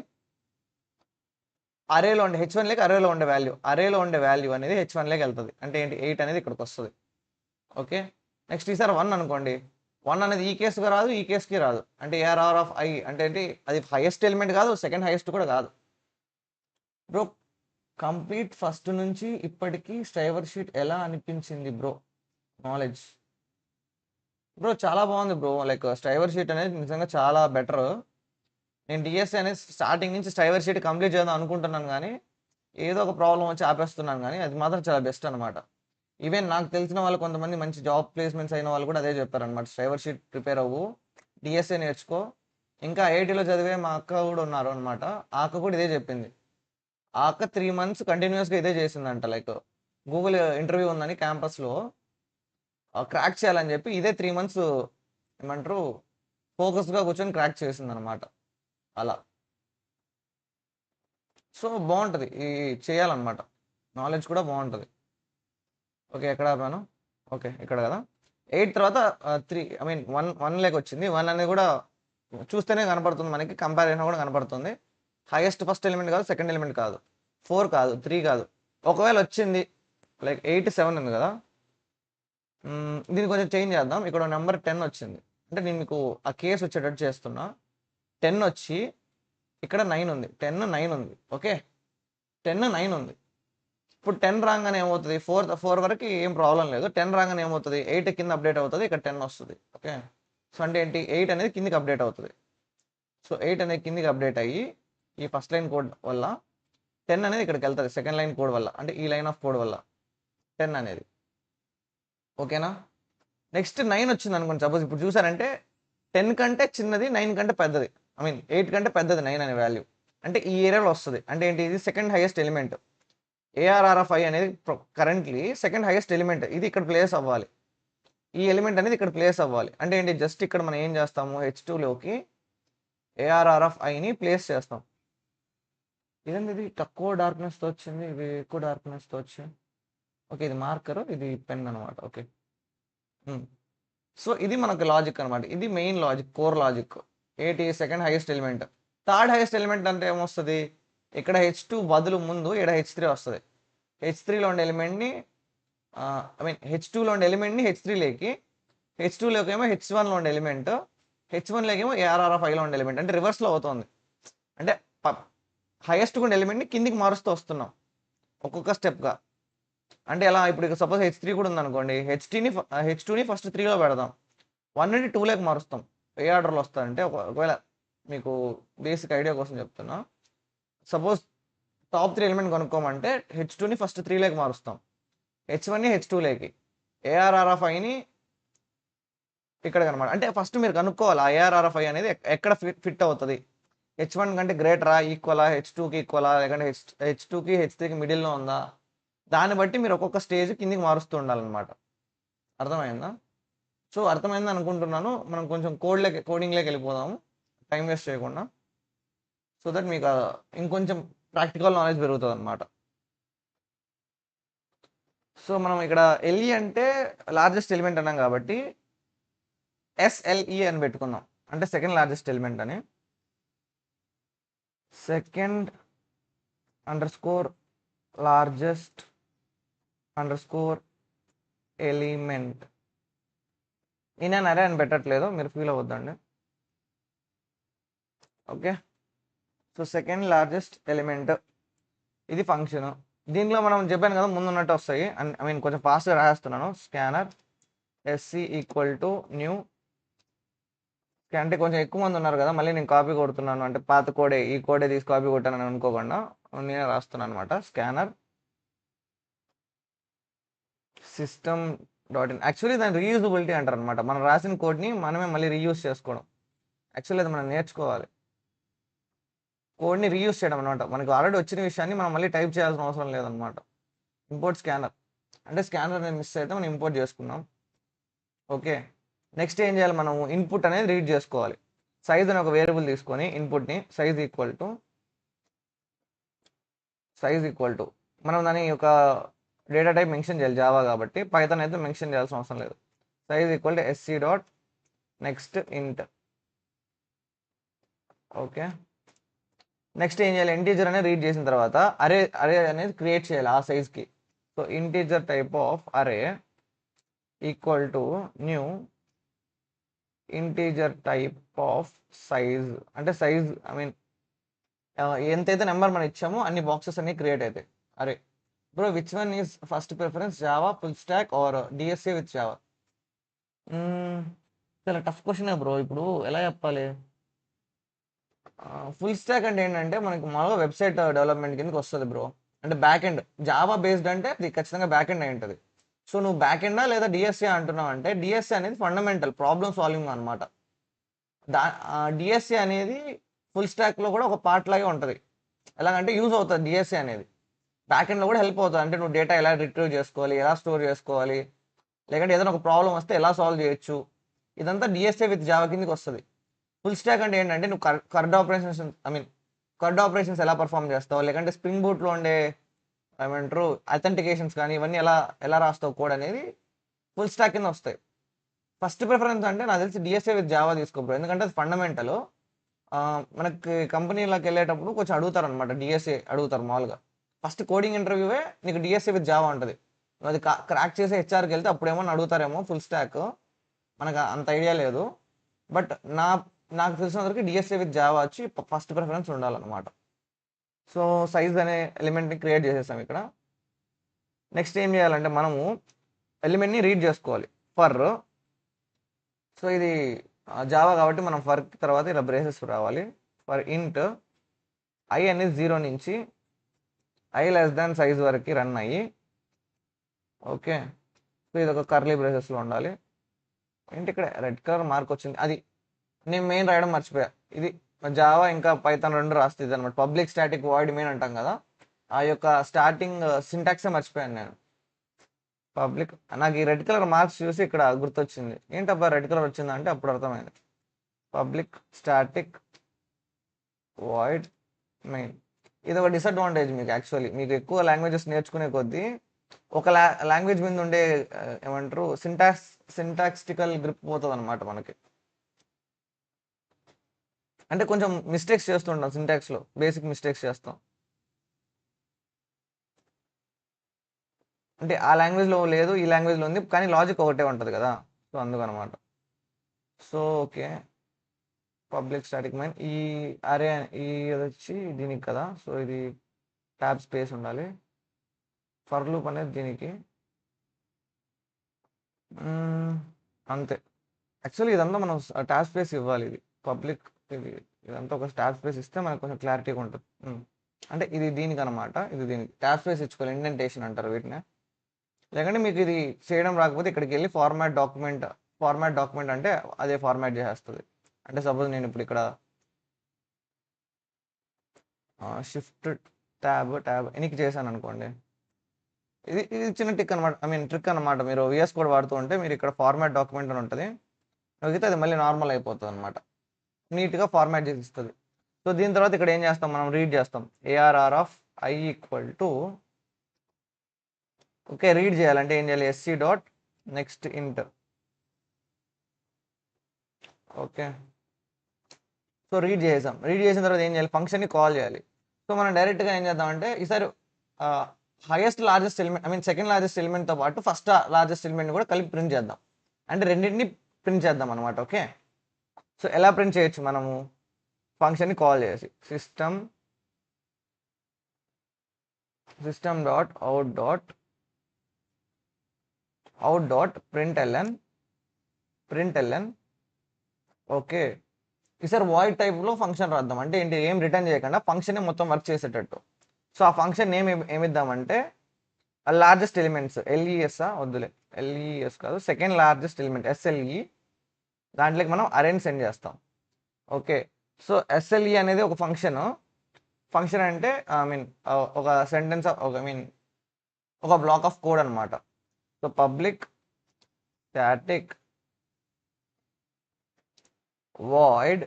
A: అరేలో ఉండే H1 లేక అరేలో ఉండే వాల్యూ అనేది H1 లేకి వెళ్తుంది. అంటే ఏంటి, 8 అనేది ఇక్కడికి వస్తుంది. ఓకే, నెక్స్ట్ ఈసారి 1 అనుకోండి. 1 అనేది ఈ కేసుగా రాదు, ఈ కేసుకి రాదు. అంటే ARR ఆఫ్ I అంటే ఏంటి, అది హైయెస్ట్ ఎలిమెంట్ కాదు, సెకండ్ హైయెస్ట్ కూడా కాదు. బ్రో కంప్లీట్ ఫస్ట్ నుంచి ఇప్పటికీ స్ట్రైవర్ షీట్ ఎలా అనిపించింది బ్రో? నాలెడ్జ్ బ్రో చాలా బాగుంది బ్రో. లైక్ స్ట్రైవర్ షీట్ అనేది నిజంగా చాలా బెటర్. నేను డిఎస్సి అనేది స్టార్టింగ్ నుంచి స్ట్రైవర్ షీట్ కంప్లీట్ చేద్దాం అనుకుంటున్నాను, కానీ ఏదో ఒక ప్రాబ్లం వచ్చి ఆపేస్తున్నాను. కానీ అది మాత్రం చాలా బెస్ట్ అనమాట. ఈవెన్ నాకు తెలిసిన వాళ్ళు కొంతమంది మంచి జాబ్ ప్లేస్మెంట్స్ అయిన వాళ్ళు కూడా అదే చెప్పారనమాట. స్ట్రైవర్ షీట్ ప్రిపేర్ అవ్వు, డిఎస్ఏ నేర్చుకో. ఇంకా ఐఐటీలో చదివే మా అక్క కూడా ఉన్నారు అనమాట. ఆ అక్క కూడా ఇదే చెప్పింది. ఆ అక్క 3 months కంటిన్యూస్గా ఇదే చేసిందంట. లైక్ గూగుల్ ఇంటర్వ్యూ ఉందని క్యాంపస్లో క్రాక్ చేయాలని చెప్పి ఇదే 3 months ఏమంటారు ఫోకస్గా కూర్చొని క్రాక్ చేసింది అనమాట. అలా సో బాగుంటుంది ఈ చేయాలన్నమాట. నాలెడ్జ్ కూడా బాగుంటుంది. ఓకే, ఎక్కడ ఆపాను? ఓకే, ఇక్కడ కదా. 8 తర్వాత 3 1 లేక వచ్చింది. 1 అనేది కూడా చూస్తేనే కనపడుతుంది మనకి, కంపారిజన్ కూడా కనపడుతుంది. హైయెస్ట్ ఫస్ట్ ఎలిమెంట్ కాదు, సెకండ్ ఎలిమెంట్ కాదు, 4 కాదు, 3 కాదు. ఒకవేళ వచ్చింది లైక్ 8 7 ఉంది కదా, దీన్ని కొంచెం చేంజ్ చేద్దాం. ఇక్కడ నెంబర్ 10 వచ్చింది అంటే నేను మీకు ఆ కేసు వచ్చేటట్టు చేస్తున్నా. 10 వచ్చి ఇక్కడ 9 ఉంది, 10 9 ఉంది. ఓకే, 10 9 ఉంది. ఇప్పుడు 10 రాగానే ఏమవుతుంది, 4 వరకు ఏం ప్రాబ్లం లేదు. 10 రాగానే ఏమవుతుంది, 8 కింద అప్డేట్ అవుతుంది, ఇక్కడ 10 వస్తుంది. ఓకే, సో అంటే ఏంటి, 8 అనేది కిందికి అప్డేట్ అవుతుంది. సో 8 అనేది కిందికి అప్డేట్ అయ్యి ఈ ఫస్ట్ లైన్ కోడ్ వల్ల 10 అనేది ఇక్కడికి వెళ్తుంది, సెకండ్ లైన్ కోడ్ వల్ల, అంటే ఈ లైన్ ఆఫ్ కోడ్ వల్ల 10 అనేది. ఓకేనా? నెక్స్ట్ 9 వచ్చింది అనుకోండి. సపోజ్ ఇప్పుడు చూసారంటే 10 కంటే చిన్నది, 9 కంటే పెద్దది, 8 కంటే పెద్దది 9 అనే వాల్యూ. అంటే ఈ ఏరియాలో వస్తుంది. అంటే ఏంటి, ఇది second highest element. ARR of I అనేది కరెంట్లీ సెకండ్ హైయెస్ట్ ఎలిమెంట్. ఇది ఇక్కడ ప్లేస్ అవ్వాలి, ఈ ఎలిమెంట్ అనేది ఇక్కడ ప్లేస్ అవ్వాలి. అంటే ఏంటి, జస్ట్ ఇక్కడ మనం ఏం చేస్తాము, H2లోకి ARR ఆఫ్ Iని ప్లేస్ చేస్తాం. ఇదండి, ఇది తక్కువ డార్క్నెస్తో వచ్చింది, ఇది ఎక్కువ డార్క్నెస్తో వచ్చింది. ఓకే, ఇది మార్కర్, ఇది పెన్ అనమాట. ఓకే, సో ఇది మనకు లాజిక్ అనమాట. ఇది మెయిన్ లాజిక్, కోర్ లాజిక్. ఏంటి, second highest element. Third highest element అంటే ఏమొస్తుంది, ఇక్కడ H2 బదులు ముందు ఇక్కడ H3 వస్తుంది. H3లో ఉండే ఎలిమెంట్ని H2లో ఉండే ఎలిమెంట్ని H3లోకి, H2లోకి ఏమో H1లో ఉండే ఎలిమెంట్, H1లోకి ఏమో ARR ఆఫ్ Iలో ఉండే ఎలిమెంట్. అంటే రివర్స్లో అవుతుంది. అంటే హైయెస్ట్ ఉండే ఎలిమెంట్ని కిందికి మారుస్తూ వస్తున్నాం ఒక్కొక్క స్టెప్గా. అంటే ఎలా, ఇప్పుడు సపోజ్ H3 కూడా ఉందనుకోండి, H2ని ఫస్ట్ 3లో పెడదాం, 1 నుండి 2లోకి మారుస్తాం. ఏ ఆర్డర్లో వస్తుందంటే, ఒకవేళ మీకు బేసిక్ ఐడియా కోసం చెప్తున్నా. సపోజ్ టాప్ 3 ఎలిమెంట్ కనుక్కోమంటే H2ని ఫస్ట్ 3లోకి మారుస్తాం, H1ని H2లోకి, ARR ఆఫ్ Iని ఇక్కడ కనమాట. అంటే ఫస్ట్ మీరు కనుక్కోవాలి ఆ ARR ఆఫ్ I అనేది ఎక్కడ ఫిట్ అవుతుంది. H1 కంటే గ్రేటరా, ఈక్వలా, H2కి ఈక్వలా, లేకంటే H2కి H3కి మిడిల్లో ఉందా, దాన్ని బట్టి మీరు ఒక్కొక్క స్టేజ్ కిందికి మారుస్తూ ఉండాలన్నమాట. అర్థమైందా? సో అర్థమైంది అనుకుంటున్నాను. మనం కొంచెం కోడింగ్లోకి వెళ్ళిపోదాము, టైం వేస్ట్ చేయకుండా. సో దట్ మీకు ఇంకొంచెం ప్రాక్టికల్ నాలెడ్జ్ పెరుగుతుంది అనమాట. సో మనం ఇక్కడ LE అంటే లార్జెస్ట్ ఎలిమెంట్ అన్నాం కాబట్టి SLE అని పెట్టుకుందాం, అంటే సెకండ్ లార్జెస్ట్ ఎలిమెంట్ అని. Second underscore largest underscore element. నేను అరే అని పెట్టట్లేదు, మీరు ఫీల్ అవ్వద్దండి. Okay, so second largest element ఇది ఫంక్షన్. దీంట్లో మనం చెప్పాను కదా ముందు ఉన్నట్టు వస్తాయి. కొంచెం ఫాస్ట్గా రాసేస్తున్నాను. Scanner SC equal to new, అంటే కొంచెం ఎక్కువ మంది ఉన్నారు కదా, మళ్ళీ నేను కాపీ కొడుతున్నాను, అంటే పాత కోడే ఈ కోడే తీసి కాపీ కొట్టానని అనుకోకుండా నేనే రాస్తున్నాను అనమాట. Scanner system dot in. Actually దాని రీయూజబిలిటీ అంటారు అనమాట. మనం రాసిన కోడ్ని మనమే మళ్ళీ రీయూజ్ చేసుకోవడం. యాక్చువల్లీ అది మనం నేర్చుకోవాలి, కోడ్ని రీయూజ్ చేయడం అనమాట. మనకు ఆల్రెడీ వచ్చిన విషయాన్ని మనం మళ్ళీ టైప్ చేయాల్సిన అవసరం లేదనమాట. ఇంపోర్ట్ స్కానర్ అంటే స్కానర్ నేను మిస్ అయితే మనం ఇంపోర్ట్ చేసుకున్నాం. ఓకే, నెక్స్ట్ ఏం చేయాలి, మనం ఇన్పుట్ అనేది రీడ్ చేసుకోవాలి. సైజ్ అని ఒక వేరియబుల్ తీసుకొని ఇన్పుట్ని సైజ్ ఈక్వల్ టు మనం దాని యొక్క డేటా టైప్ మెన్షన్ చేయాలి జావా కాబట్టి, పైథాన్ అయితే మెన్షన్ చేయాల్సిన అవసరం లేదు. Size equal to SC dot next ఇంట్. ఓకే, నెక్స్ట్ ఏం చేయాలి, ఇంటీజర్ అనేది రీడ్ చేసిన తర్వాత అరే అరే అనేది క్రియేట్ చేయాలి ఆ సైజ్కి. సో ఇంటీజర్ టైప్ ఆఫ్ అరే equal to new integer type of size. అంటే సైజ్ ఐ మీన్ ఎంతైతే నెంబర్ మనం ఇచ్చామో అన్ని బాక్సెస్ అన్ని క్రియేట్ అవుతాయి. అరే bro, which one is first preference, Java full stock or DSA with Java? చాలా టఫ్ క్వశ్చన్ బ్రో. ఇప్పుడు ఎలా చెప్పాలి, ఫుల్ స్టాక్ అంటే ఏంటంటే మనకి మామూలుగా వెబ్సైట్ డెవలప్మెంట్ కిందకి వస్తుంది బ్రో. అంటే బ్యాక్ ఎండ్ జావా బేస్డ్ అంటే అది ఖచ్చితంగా బ్యాక్ ఎండ్ అయి ఉంటుంది. సో నువ్వు బ్యాక్ ఎండా లేదా డిఎస్ఏ అంటున్నావు అంటే, డిఎస్ఏ అనేది ఫండమెంటల్ ప్రాబ్లమ్ సాల్వింగ్ అనమాట. డిఎస్ఏ అనేది ఫుల్ స్టాక్లో కూడా ఒక పార్ట్ లాగే ఉంటుంది. ఎలాగంటే యూజ్ అవుతుంది డిఎస్ఏ అనేది, బ్యాక్ ఎండ్లో కూడా హెల్ప్ అవుతుంది. అంటే నువ్వు డేటా ఎలా రిట్రీవ్ చేసుకోవాలి, ఎలా స్టోర్ చేసుకోవాలి, లేకంటే ఏదైనా ఒక ప్రాబ్లం వస్తే ఎలా సాల్వ్ చేయొచ్చు, ఇదంతా డిఎస్ఏ విత్ జావా కిందకి వస్తుంది. ఫుల్ స్టాక్ అంటే ఏంటంటే నువ్వు curd operations I mean curd operations ఎలా పర్ఫామ్ చేస్తావు, లేకంటే స్ప్రింగ్ బూట్లో ఉండే ఏమంటారు అథెంటికేషన్స్ కానీ ఇవన్నీ ఎలా ఎలా రాస్తావు కోడ్ అనేది ఫుల్ స్టాక్ కింద వస్తాయి. ఫస్ట్ ప్రిఫరెన్స్ అంటే నాకు తెలిసి డిఎస్ఏ విత్ జావా తీసుకోబోదు, ఎందుకంటే అది ఫండమెంటల్. మనకి కంపెనీలోకి వెళ్ళేటప్పుడు కొంచెం అడుగుతారు అనమాట, డిఎస్ఏ అడుగుతారు మామూలుగా. ఫస్ట్ కోడింగ్ ఇంటర్వ్యూవే నీకు డిఎస్ఏ విత్ జావా ఉంటుంది. అది క్రాక్ చేసి హెచ్ఆర్కి వెళ్తే అప్పుడేమో అడుగుతారేమో ఫుల్ స్టాక్, మనకు అంత ఐడియా లేదు. బట్ నాకు తెలిసినంతవరకు డిఎస్ఏ విత్ జావా వచ్చి ఫస్ట్ ప్రిఫరెన్స్ ఉండాలన్నమాట. సో సైజ్ అనే ఎలిమెంట్ని క్రియేట్ చేసేసాం ఇక్కడ. నెక్స్ట్ ఏం చేయాలంటే మనము ఎలిమెంట్ని రీడ్ చేసుకోవాలి ఫర్. సో ఇది జావా కాబట్టి మనం ఫర్ తర్వాత ఇలా బ్రేసెస్ రావాలి. ఫర్ ఇంట్ ఐ అనేది 0 నుంచి ఐ లెస్ దాన్ సైజ్ వరకు రన్ అయ్యి, ఓకే. సో ఇది ఒక కర్లీ బ్రేసెస్లో ఉండాలి. ఏంటి ఇక్కడ రెడ్ కలర్ మార్క్ వచ్చింది, అది నేను మెయిన్ రాయడం మర్చిపోయా. ఇది జావా ఇంకా పైథాన్ రెండు రాస్తుంది అనమాట. పబ్లిక్ స్టాటిక్ వాయిడ్ మెయిన్ అంటాం కదా, ఆ యొక్క స్టార్టింగ్ సింటాక్సే మర్చిపోయాను నేను. పబ్లిక్, నాకు ఈ రెడ్ కలర్ మార్క్స్ చూసి ఇక్కడ గుర్తొచ్చింది, ఏంటబ్బా రెడ్ కలర్ వచ్చిందా అంటే అప్పుడు అర్థమైంది. పబ్లిక్ స్టాటిక్ వాయిడ్ మెయిన్, ఇది ఒక డిసడ్వాంటేజ్ మీకు. యాక్చువల్లీ మీకు ఎక్కువ లాంగ్వేజెస్ నేర్చుకునే కొద్దీ ఒక లాంగ్వేజ్ మీద ఉండే ఏమంటారు సింటాక్స్టికల్ గ్రిప్ పోతుంది అనమాట మనకి. అంటే కొంచెం మిస్టేక్స్ చేస్తుంటాం సింటాక్స్లో, బేసిక్ మిస్టేక్స్ చేస్తాం. అంటే ఆ లాంగ్వేజ్లో లేదు, ఈ లాంగ్వేజ్లో ఉంది, కానీ లాజిక్ ఒకటే ఉంటుంది కదా. సో అందుకనమాట. So okay, public static main ఈ అరే ఈ వచ్చి దీనికి కదా. సో ఇది ట్యాబ్ స్పేస్ ఉండాలి. ఫర్ లూప్ అనేది దీనికి అంతే. యాక్చువల్లీ ఇదంతా మనం ట్యాబ్ స్పేస్ ఇవ్వాలి. ఇది పబ్లిక్, ఇదంతా ఒక ట్యాబ్ స్పేస్ ఇస్తే మనకు కొంచెం క్లారిటీగా ఉంటుంది. అంటే ఇది దీనికి అనమాట, ఇది దీనికి ట్యాబ్ స్పేస్ ఇచ్చుకోవాలి, ఇండెంటేషన్ అంటారు వీటిని. లేకంటే మీకు ఇది చేయడం రాకపోతే ఇక్కడికి వెళ్ళి ఫార్మాట్ డాక్యుమెంట్ అంటే అదే ఫార్మాట్ చేసేస్తుంది. అంటే సపోజ్ నేను ఇప్పుడు ఇక్కడ షిఫ్ట్ ట్యాబ్ ఎనికి చేశాను అనుకోండి, ఇది చిన్న టిక్ అనమాట, ఐ మీన్ ట్రిక్ అనమాట. మీరు విఎస్ కోడ్ వాడుతూ ఉంటే మీరు ఇక్కడ ఫార్మాట్ డాక్యుమెంట్ అని ఉంటుంది, నొక్కితే అది మళ్ళీ నార్మల్ అయిపోతుంది అనమాట, నీట్గా ఫార్మాట్ చేసి ఇస్తుంది. సో దీని తర్వాత ఇక్కడ ఏం చేస్తాం, మనం రీడ్ చేస్తాం ARR of I equal to, okay. Read చేయాలంటే ఏం చేయాలి, ఎస్సీ డాట్ నెక్స్ట్ ఇంట్. ఓకే, సో రీడ్ చేసాం. రీడ్ చేసిన తర్వాత ఏం చేయాలి, ఫంక్షన్ని కాల్ చేయాలి. సో మనం డైరెక్ట్గా ఏం చేద్దామంటే ఈసారి highest largest element, I mean second largest ఎలిమెంట్తో పాటు ఫస్ట్ లార్జెస్ట్ ఎలిమెంట్ కూడా కలిపి ప్రింట్ చేద్దాం. అంటే రెండింటిని ప్రింట్ చేద్దాం అనమాట. ఓకే, సో ఎలా ప్రింట్ చేయొచ్చు, మనము ఫంక్షన్ని కాల్ చేసి system dot out dot println. Okay, ఈసారి వాయిడ్ టైప్లో ఫంక్షన్ రాద్దాం. అంటే ఏంటి, ఏం రిటర్న్ చేయకుండా ఫంక్షనే మొత్తం వర్క్ చేసేటట్టు. సో ఆ ఫంక్షన్ నేమ్ ఏమిద్దామంటే లార్జెస్ట్ ఎలిమెంట్స్ ఎల్ఈఎస్ వద్దులే, ఎల్ఈఎస్ కాదు, సెకండ్ లార్జెస్ట్ ఎలిమెంట్ ఎస్ఎల్ఈ, దాంట్లోకి మనం అరేని సెండ్ చేస్తాం. ఓకే, సో ఎస్ఎల్ఈ అనేది ఒక ఫంక్షన్ అంటే ఐ మీన్ ఒక సెంటెన్స్, ఐ మీన్ ఒక బ్లాక్ ఆఫ్ కోడ్ అనమాట. సో పబ్లిక్ స్టాటిక్ వాయిడ్,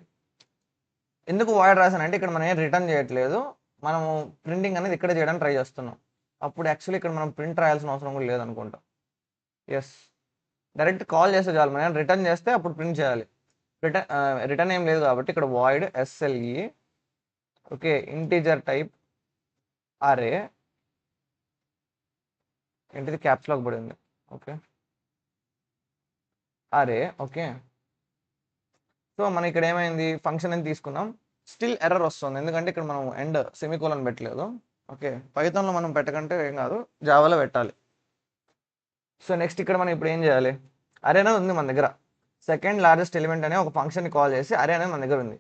A: ఎందుకు వాయిడ్ రాసానంటే ఇక్కడ మనం ఏం రిటర్న్ చేయట్లేదు, మనము ప్రింటింగ్ అనేది ఇక్కడ చేయడానికి ట్రై చేస్తున్నాం. అప్పుడు యాక్చువల్లీ ఇక్కడ మనం ప్రింట్ రాయాల్సిన అవసరం కూడా లేదనుకుంటా. ఎస్, డైరెక్ట్ కాల్ చేస్తే చాలు, మనం రిటర్న్ చేస్తే అప్పుడు ప్రింట్ చేయాలి. రిటర్న్ ఏం లేదు కాబట్టి ఇక్కడ void SLE, okay, integer type అరే, ఏంటిది క్యాప్స్ లాక్ పడింది, ఓకే, అరే, ఓకే. సో మనం ఇక్కడ ఏమైంది, ఫంక్షన్ అని తీసుకున్నాం, స్టిల్ ఎర్రర్ వస్తుంది ఎందుకంటే ఇక్కడ మనం ఎండ్ సెమీకోలన్ పెట్టలేదు. ఓకే, పైథాన్లో మనం పెట్టకంటే ఏం కాదు, జావాలో పెట్టాలి. సో నెక్స్ట్ ఇక్కడ మనం ఇప్పుడు ఏం చేయాలి, అరే అనేది ఉంది మన దగ్గర, సెకండ్ లార్జెస్ట్ ఎలిమెంట్ అనే ఒక ఫంక్షన్ని కాల్ చేసి అరే అనేది మన దగ్గర ఉంది.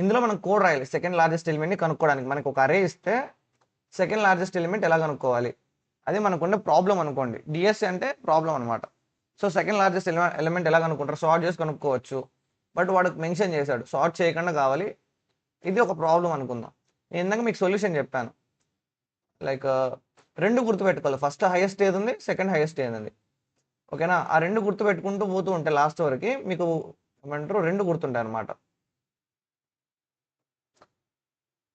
A: ఇందులో మనం కోడ్ రాయాలి సెకండ్ లార్జెస్ట్ ఎలిమెంట్ని కనుక్కోవడానికి. మనకు ఒక అరే ఇస్తే సెకండ్ లార్జెస్ట్ ఎలిమెంట్ ఎలా కనుక్కోవాలి, అది మనకుండే ప్రాబ్లం అనుకోండి, డిఎస్సి అంటే ప్రాబ్లం అనమాట. సో సెకండ్ లార్జెస్ట్ ఎలిమెంట్ ఎలా కనుక్కుంటారు, సార్ట్ చేసి కనుక్కోవచ్చు, బట్ వాడికి మెన్షన్ చేశాడు సార్ట్ చేయకుండా కావాలి, ఇది ఒక ప్రాబ్లం అనుకుందాం. నేను ఇందాక మీకు సొల్యూషన్ చెప్పాను, లైక్ రెండు గుర్తుపెట్టుకోవాలి, ఫస్ట్ హైయెస్ట్ ఏది ఉంది, సెకండ్ హైయెస్ట్ ఏది ఉంది, ఓకేనా. ఆ రెండు గుర్తు పెట్టుకుంటూ పోతూ ఉంటే లాస్ట్ వరకు మీకు ఏమంటారు రెండు గుర్తుంటాయి అనమాట.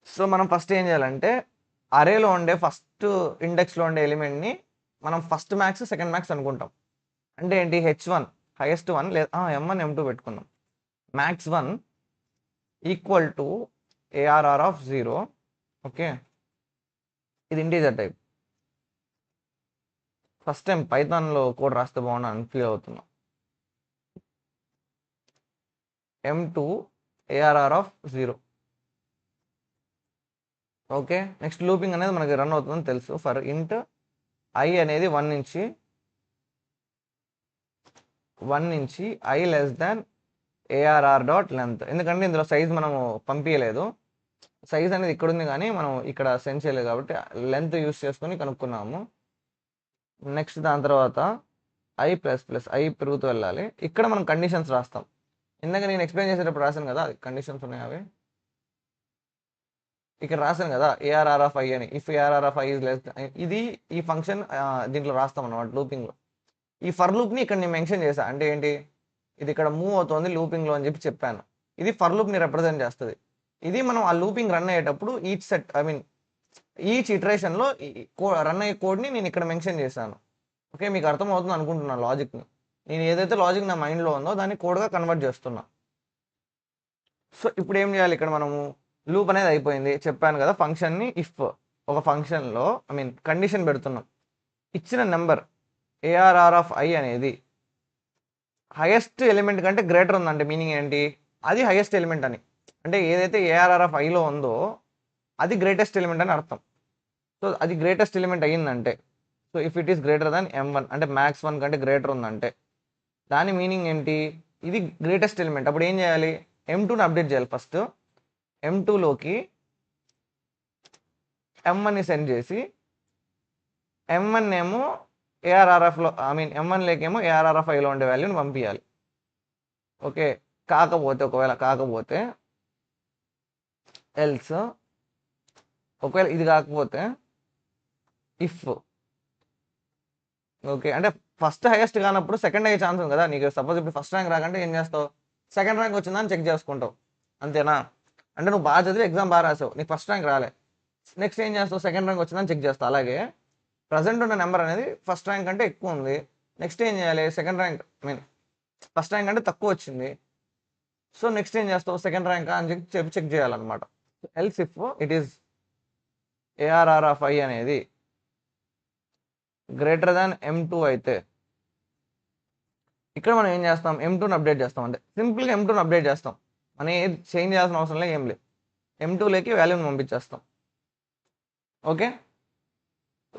A: సో మనం ఫస్ట్ ఏం చేయాలంటే అరేలో ఉండే ఫస్ట్ ఇండెక్స్లో ఉండే ఎలిమెంట్ని మనం ఫస్ట్ మ్యాక్స్ సెకండ్ మ్యాక్స్ అనుకుంటాం. అంటే ఏంటి, H1 హైయెస్ట్ 1 లేదా M1 M2 పెట్టుకుందాం, max 1 equal to ARR of 0, okay. ఇది ఇంటీజర్ టైప్. ఫస్ట్ టైం పైథాన్లో కోడ్ రాస్తే బాగున్నా అని ఫీల్ అవుతున్నా. M2 ARR of 0, okay. Next looping అనేది మనకి రన్ అవుతుందని తెలుసు. ఫర్ ఇంట్ ఐ అనేది 1 నుంచి I less than ARR dot length, ఎందుకంటే ఇందులో సైజ్ మనము పంపించలేదు, సైజ్ అనేది ఇక్కడ ఉంది కానీ మనం ఇక్కడ సెండ్ చేయలేదు కాబట్టి లెంత్ యూస్ చేసుకొని కనుక్కున్నాము. నెక్స్ట్ దాని తర్వాత ఐ ప్లస్ ప్లస్ ఐ పెరుగుతూ వెళ్ళాలి. ఇక్కడ మనం కండిషన్స్ రాస్తాం, ఇందాక నేను ఎక్స్ప్లెయిన్ చేసేటప్పుడు రాశాను కదా కండిషన్స్ ఉన్నాయి, అవి ఇక్కడ రాశాను కదా ఏఆర్ఆర్ ఆఫ్ ఐ అని, if ARR of I is less, ఇది ఈ ఫంక్షన్ దీంట్లో రాస్తాం అనమాట లూపింగ్లో. ఈ ఫర్ లూప్ని ఇక్కడ నేను మెన్షన్ చేశాను, అంటే ఏంటి, ఇది ఇక్కడ మూవ్ అవుతుంది లూపింగ్లో అని చెప్పాను, ఇది ఫర్ లూప్ని రిప్రజెంట్ చేస్తుంది. ఇది మనం ఆ లూపింగ్ రన్ అయ్యేటప్పుడు each set I mean each ఇటరేషన్లో రన్ అయ్యే కోడ్ని నేను ఇక్కడ మెన్షన్ చేశాను. ఓకే, మీకు అర్థమవుతుంది అనుకుంటున్నాను లాజిక్ని, నేను ఏదైతే లాజిక్ నా మైండ్లో ఉందో దాన్ని కోడ్గా కన్వర్ట్ చేస్తున్నా. సో ఇప్పుడు ఏం చేయాలి, ఇక్కడ మనము లూప్ అనేది అయిపోయింది చెప్పాను కదా, ఫంక్షన్ని ఇఫ్ ఒక ఫంక్షన్లో ఐ మీన్ కండిషన్ పెడుతున్నాం, ఇచ్చిన నెంబర్ ఏఆర్ఆర్ ఆఫ్ ఐ అనేది హైయెస్ట్ ఎలిమెంట్ కంటే గ్రేటర్ ఉందంటే మీనింగ్ ఏంటి, అది హైయెస్ట్ ఎలిమెంట్ అని, అంటే ఏదైతే ఏఆర్ఆర్ ఆఫ్ ఐలో ఉందో అది గ్రేటెస్ట్ ఎలిమెంట్ అని అర్థం. సో అది గ్రేటెస్ట్ ఎలిమెంట్ అయ్యిందంటే, so if it is greater than M1 అంటే మ్యాక్స్ 1 కంటే గ్రేటర్ ఉందంటే దాని మీనింగ్ ఏంటి, ఇది గ్రేటెస్ట్ ఎలిమెంట్. అప్పుడు ఏం చేయాలి, M2ని అప్డేట్ చేయాలి. ఫస్ట్ M2లోకి M1ని సెండ్ చేసి M1 ఏమో ఏఆర్ఆర్ఎఫ్లో ఐ మీన్ M1లోకేమో ఏఆర్ఆర్ఎఫ్ ఐలో ఉండే వాల్యూని పంపించాలి. ఓకే, ఒకవేళ కాకపోతే ఎల్స్, ఒకవేళ ఇది కాకపోతే ఇఫ్, ఓకే. అంటే ఫస్ట్ హైయెస్ట్ కానప్పుడు సెకండ్ అయ్యే ఛాన్స్ ఉంది కదా నీకు. సపోజ్ ఇప్పుడు ఫస్ట్ ర్యాంక్ రాకంటే ఏం చేస్తావు, సెకండ్ ర్యాంక్ వచ్చిందని చెక్ చేసుకుంటావు, అంతేనా. అంటే నువ్వు బాగా చదివి ఎగ్జామ్ బాగా రాసావు, నీకు ఫస్ట్ ర్యాంక్ రాలే, నెక్స్ట్ ఏం చేస్తావు, సెకండ్ ర్యాంక్ వచ్చిందని చెక్ చేస్తావు. అలాగే ప్రజెంట్ ఉన్న నెంబర్ అనేది ఫస్ట్ ర్యాంక్ అంటే ఎక్కువ ఉంది, నెక్స్ట్ ఏం చేయాలి, second rank I mean first rank అంటే తక్కువ వచ్చింది, సో నెక్స్ట్ ఏం చేస్తావు, సెకండ్ ర్యాంక్ అని చెప్పి చెక్ చేయాలన్నమాట. Else if it is ARR of I అనేది గ్రేటర్ దాన్ M2 అయితే ఇక్కడ మనం ఏం చేస్తాం, M2ని అప్డేట్ చేస్తాం, అంటే సింపుల్గా M2ని అప్డేట్ చేస్తాం, మనం ఏది చేంజ్ చేయాల్సిన అవసరం లేదు, ఏం లేదు, M2లోకి వాల్యూని పంపించేస్తాం. ఓకే,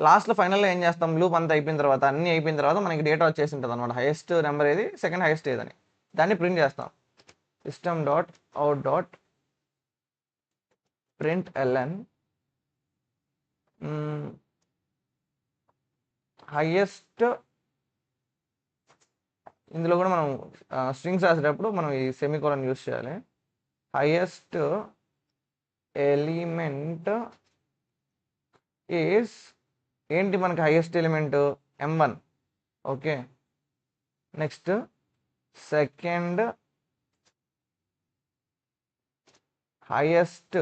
A: లాస్ట్లో ఫైనల్లో ఏం చేస్తాం, లూప్ అంతా అయిపోయిన తర్వాత అన్నీ అయిపోయిన తర్వాత మనకి డేటా వచ్చేసి ఉంటుంది అనమాట, హైయెస్ట్ నెంబర్ ఏది, సెకండ్ హైయెస్ట్ ఏదని, దాన్ని ప్రింట్ చేస్తాం. System dot out dot print L N highest, ఇందులో కూడా మనం స్ట్రింగ్స్ రాసేటప్పుడు మనం ఈ సెమీకోలన్ యూస్ చేయాలి. హైయెస్ట్ ఎలిమెంట్ ఈస్ ఏంటి, మనకి highest element M1, okay. Next second highest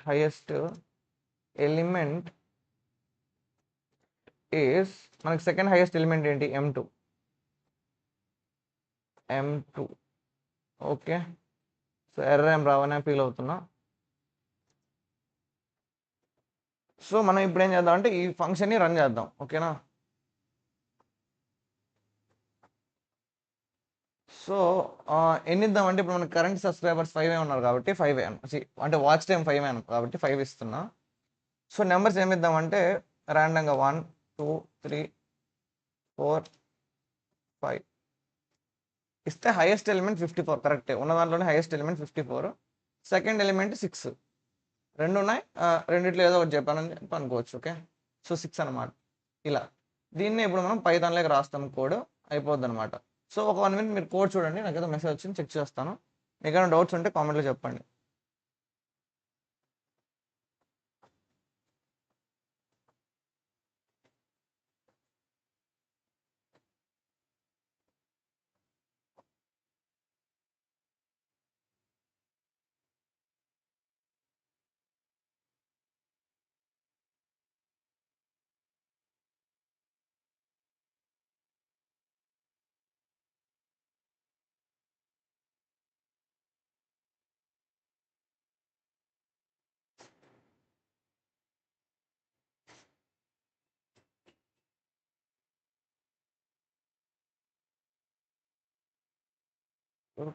A: highest element is మనకి సెకండ్ హైయెస్ట్ ఎలిమెంట్ ఏంటి m2. ఓకే, సో ఎర్రర్ ఏం రావనే ఫీల్ అవుతున్నా. సో మనం ఇప్పుడు ఏం చేద్దాం అంటే ఈ ఫంక్షన్ని రన్ చేద్దాం. ఓకేనా, సో ఎన్ని ఇద్దామంటే ఇప్పుడు మనకి కరెంట్ సబ్స్క్రైబర్స్ 5 ఉన్నారు కాబట్టి 5 అంటే వాచ్ టైం 5 కాబట్టి 5 ఇస్తున్నా. సో నెంబర్స్ ఏమి ఇద్దామంటే ర్యాండంగా 1 2 3 4 5 ఇస్తే హైయెస్ట్ ఎలిమెంట్ 54 కరెక్టే, ఉన్న దాంట్లోనే హైయెస్ట్ ఎలిమెంట్ 54. సెకండ్ ఎలిమెంట్ 6, రెండు ఉన్నాయి, రెండిట్లో ఏదో ఒకటి చెప్పానని చెప్పి అనుకోవచ్చు. ఓకే, సో 6 అనమాట. ఇలా దీన్ని ఇప్పుడు మనం పైథాన్లోకి రాస్తాం, కోడ్ అయిపోద్ది అనమాట. సో ఒక 1 మినిట్ మీరు కోడ్ చూడండి, నాకేదో మెసేజ్ వచ్చింది, చెక్ చేస్తాను. మీకు ఏమైనా డౌట్స్ ఉంటే కామెంట్లో చెప్పండి.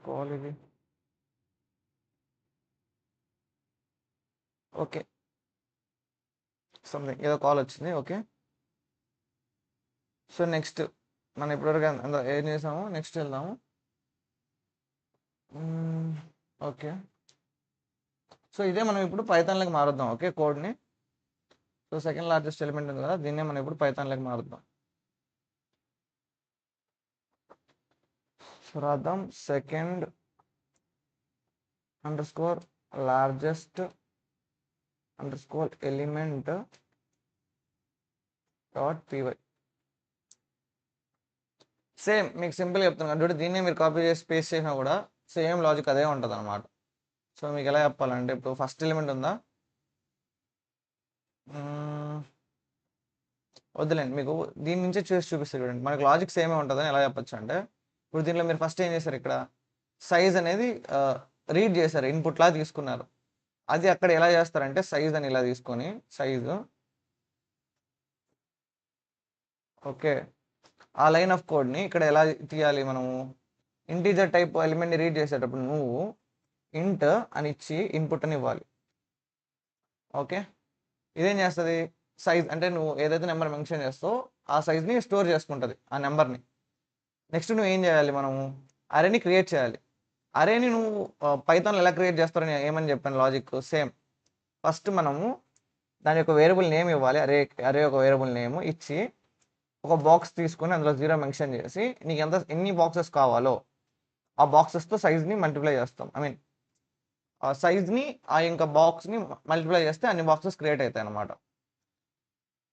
A: కాల్ ఇది. ఓకే, సంథింగ్ ఏదో కాల్ వచ్చింది. ఓకే, సో నెక్స్ట్ మనం ఇప్పటివరకు ఏం చేసాము, నెక్స్ట్ వెళ్దాము. ఓకే, సో ఇదే మనం ఇప్పుడు పైథాన్లోకి మారుద్దాం. ఓకే, కోడ్ని. సో సెకండ్ లార్జెస్ట్ ఎలిమెంట్ ఉంది కదా, దీన్నే మనం ఇప్పుడు పైథాన్లోకి మారుద్దాం. సో రాద్దాం second underscore largest underscore element dot py. Same మీకు సింపుల్ చెప్తాను కాబట్టి దీన్నే మీరు కాపీ చేసి పేస్ట్ చేసినా కూడా సేమ్ లాజిక్ అదే ఉంటుంది అనమాట. సో మీకు ఎలా చెప్పాలంటే ఇప్పుడు ఫస్ట్ ఎలిమెంట్ ఉందా, వద్దులేండి, మీకు దీని నుంచే చూసి చూపిస్తారు చూడండి. మనకి లాజిక్ సేమే ఉంటుందని ఎలా చెప్పచ్చు అంటే, ఇప్పుడు దీంట్లో మీరు ఫస్ట్ ఏం చేశారు, ఇక్కడ సైజ్ అనేది రీడ్ చేశారు, ఇన్పుట్ లా తీసుకున్నారు. అది అక్కడ ఎలా చేస్తారంటే సైజ్ అని ఇలా తీసుకొని సైజు, ఓకే, ఆ లైన్ ఆఫ్ కోడ్ని ఇక్కడ ఎలా తీయాలి మనము, ఇంటీజర్ టైప్ ఎలిమెంట్ని రీడ్ చేసేటప్పుడు నువ్వు ఇంట్ అని ఇచ్చి ఇన్పుట్ అని ఇవ్వాలి. ఓకే, ఇదేం చేస్తుంది, సైజ్ అంటే నువ్వు ఏదైతే నెంబర్ మెన్షన్ చేస్తావో ఆ సైజ్ని స్టోర్ చేసుకుంటుంది ఆ నెంబర్ని. నెక్స్ట్ నువ్వు ఏం చేయాలి, మనము అరేని క్రియేట్ చేయాలి. అరేని నువ్వు పైథాన్లో ఎలా క్రియేట్ చేస్తారని ఏమని చెప్పాను లాజిక్ సేమ్. ఫస్ట్ మనము దాని యొక్క వేరియబుల్ నేమ్ ఇవ్వాలి, అరే అరే ఒక వేరియబుల్ నేమ్ ఇచ్చి ఒక బాక్స్ తీసుకొని అందులో 0 మెన్షన్ చేసి నీకు ఎన్ని బాక్సెస్ కావాలో ఆ బాక్సెస్తో సైజ్ని మల్టిప్లై చేస్తాం. ఐ మీన్ ఆ సైజ్ని ఆ ఇంకా బాక్స్ని మల్టిప్లై చేస్తే అన్ని బాక్సెస్ క్రియేట్ అవుతాయి అనమాట.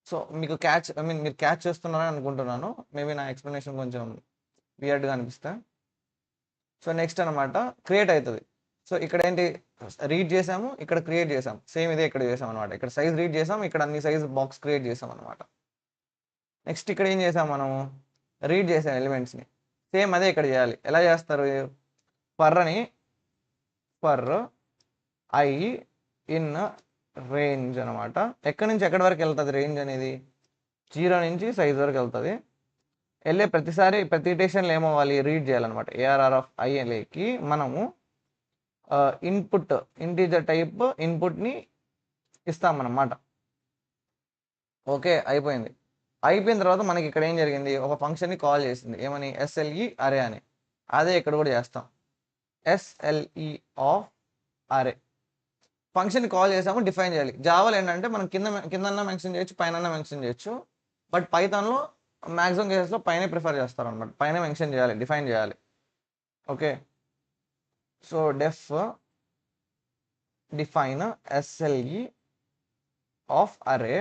A: సో మీకు మీరు క్యాచ్ చేస్తున్నారని అనుకుంటున్నాను. మేబీ నా ఎక్స్ప్లెనేషన్ కొంచెం వియర్డ్గా అనిపిస్తే. సో నెక్స్ట్ అనమాట క్రియేట్ అవుతుంది. సో ఇక్కడ ఏంటి, రీడ్ చేసాము, ఇక్కడ క్రియేట్ చేసాం, సేమ్ ఇదే ఇక్కడ చేసాం అనమాట. ఇక్కడ సైజ్ రీడ్ చేసాం, ఇక్కడ అన్ని సైజ్ బాక్స్ క్రియేట్ చేసాం అనమాట. నెక్స్ట్ ఇక్కడ ఏం చేసాం మనము, రీడ్ చేసాం ఎలిమెంట్స్ని, సేమ్ అదే ఇక్కడ చేయాలి. ఎలా చేస్తారు, ఫర్ అని, ఫర్ ఐ ఇన్ రేంజ్ అనమాట. ఎక్కడి నుంచి ఎక్కడి వరకు వెళ్తుంది రేంజ్ అనేది, 0 నుంచి సైజ్ వరకు వెళ్తుంది. వెళ్ళే ప్రతిసారి ప్రతి ఇటరేషన్లో ఏమవ్వాలి, రీడ్ చేయాలన్నమాట. ఏఆర్ఆర్ ఆఫ్ ఐఎల్ఏకి మనము ఇన్పుట్ ఇంటీజర్ టైప్ ఇన్పుట్ని ఇస్తామన్నమాట. ఓకే, అయిపోయింది. అయిపోయిన తర్వాత మనకి ఇక్కడ ఏం జరిగింది, ఒక ఫంక్షన్ని కాల్ చేసింది, ఏమని, ఎస్ఎల్ఈ అరే అని. అదే ఇక్కడ కూడా చేస్తాం, ఎస్ఎల్ఈ ఆఫ్ అరే. ఫంక్షన్ కాల్ చేసాము, డిఫైన్ చేయాలి. జావాలో ఏంటంటే మనం కిందన్నా మెన్షన్ చేయొచ్చు, పైన మెన్షన్ చేయొచ్చు. బట్ పైథాన్లో మ్యాక్సిమం కేసెస్లో పైన ప్రిఫర్ చేస్తారు అనమాట, పైన మెన్షన్ చేయాలి, డిఫైన్ చేయాలి. Okay, so define SLE of అరే.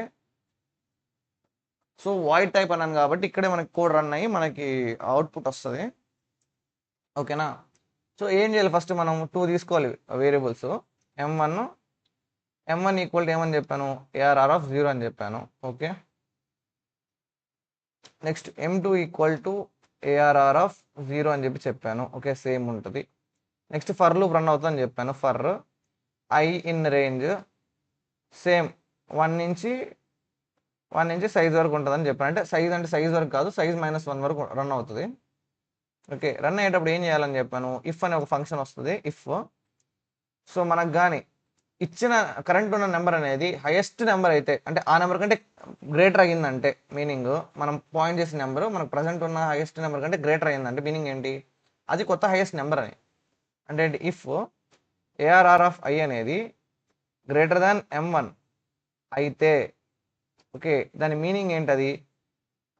A: సో వాయిడ్ టైప్ అన్నాను కాబట్టి ఇక్కడే మనకి కోడ్ రన్ అయ్యి మనకి అవుట్పుట్ వస్తుంది. ఓకేనా, సో ఏం చేయాలి, ఫస్ట్ మనం 2 తీసుకోవాలి వేరియబుల్స్. m1 ఈక్వల్ టు ఏమని చెప్పాను, ఏఆర్ఆర్ ఆఫ్ 0 అని చెప్పాను. Okay, next m2 equal to ARR of 0 అని చెప్పాను. ఓకే, సేమ్ ఉంటుంది. నెక్స్ట్ ఫర్ లూప్ రన్ అవుతుందని చెప్పాను. For I in range same 1 నుంచి సైజ్ వరకు ఉంటుందని చెప్పాను. అంటే సైజ్ వరకు కాదు, సైజ్ -1 వరకు రన్ అవుతుంది. ఓకే, రన్ అయ్యేటప్పుడు ఏం చేయాలని చెప్పాను, ఇఫ్ అనే ఒక ఫంక్షన్ వస్తుంది. ఇఫ్ సో మనకు కానీ ఇచ్చిన కరెంట్ ఉన్న నెంబర్ అనేది హైయెస్ట్ నెంబర్ అయితే, అంటే ఆ నెంబర్ కంటే గ్రేటర్ అయ్యిందంటే మీనింగ్, మనం పాయింట్ చేసిన నెంబర్ మనకు ప్రజెంట్ ఉన్న హైయెస్ట్ నెంబర్ కంటే గ్రేటర్ అయ్యిందంటే మీనింగ్ ఏంటి, అది కొత్త హైయెస్ట్ నెంబర్ అని. అంటే ఇఫ్ ARR ఆఫ్ I అనేది గ్రేటర్ దాన్ M1 అయితే, ఓకే, దాని మీనింగ్ ఏంటది,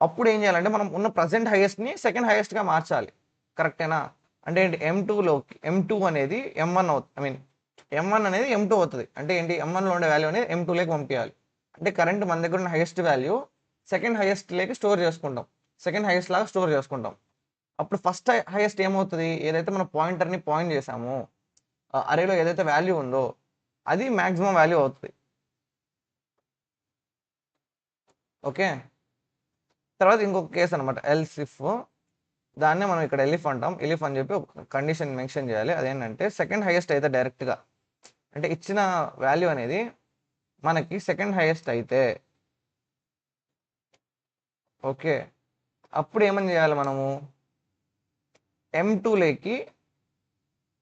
A: అప్పుడు ఏం చేయాలంటే మనం ఉన్న ప్రజెంట్ హైయెస్ట్ని సెకండ్ హైయెస్ట్గా మార్చాలి. కరెక్టేనా? అంటే ఏంటి, M2 అనేది M1 అవుతుంది, M1 అనేది M2 అవుతుంది. అంటే ఏంటి, M1లో ఉండే వాల్యూ అనేది M2లోకి పంపించాలి. అంటే కరెంట్ మన దగ్గర ఉన్న హైయెస్ట్ వాల్యూ సెకండ్ హైయెస్ట్లోకి స్టోర్ చేసుకుంటాం, సెకండ్ హైయెస్ట్ లాగా స్టోర్ చేసుకుంటాం. అప్పుడు ఫస్ట్ హైయెస్ట్ ఏమవుతుంది, ఏదైతే మనం పాయింటర్ని పాయింట్ చేసామో అరేలో ఏదైతే వాల్యూ ఉందో అది మ్యాక్సిమం వాల్యూ అవుతుంది. ఓకే, తర్వాత ఇంకొక కేసు అనమాట, ఎల్స్ ఇఫ్. దాన్నే మనం ఇక్కడ ఎలిఫ్ అంటాం. ఎలిఫ్ అని చెప్పి ఒక కండిషన్ మెన్షన్ చేయాలి. అదేంటంటే సెకండ్ హైయెస్ట్ అయితే డైరెక్ట్గా, అంటే ఇచ్చిన వాల్యూ అనేది మనకి సెకండ్ హైయెస్ట్ అయితే, ఓకే, అప్పుడు ఏమని చేయాలి మనము, M2లోకి,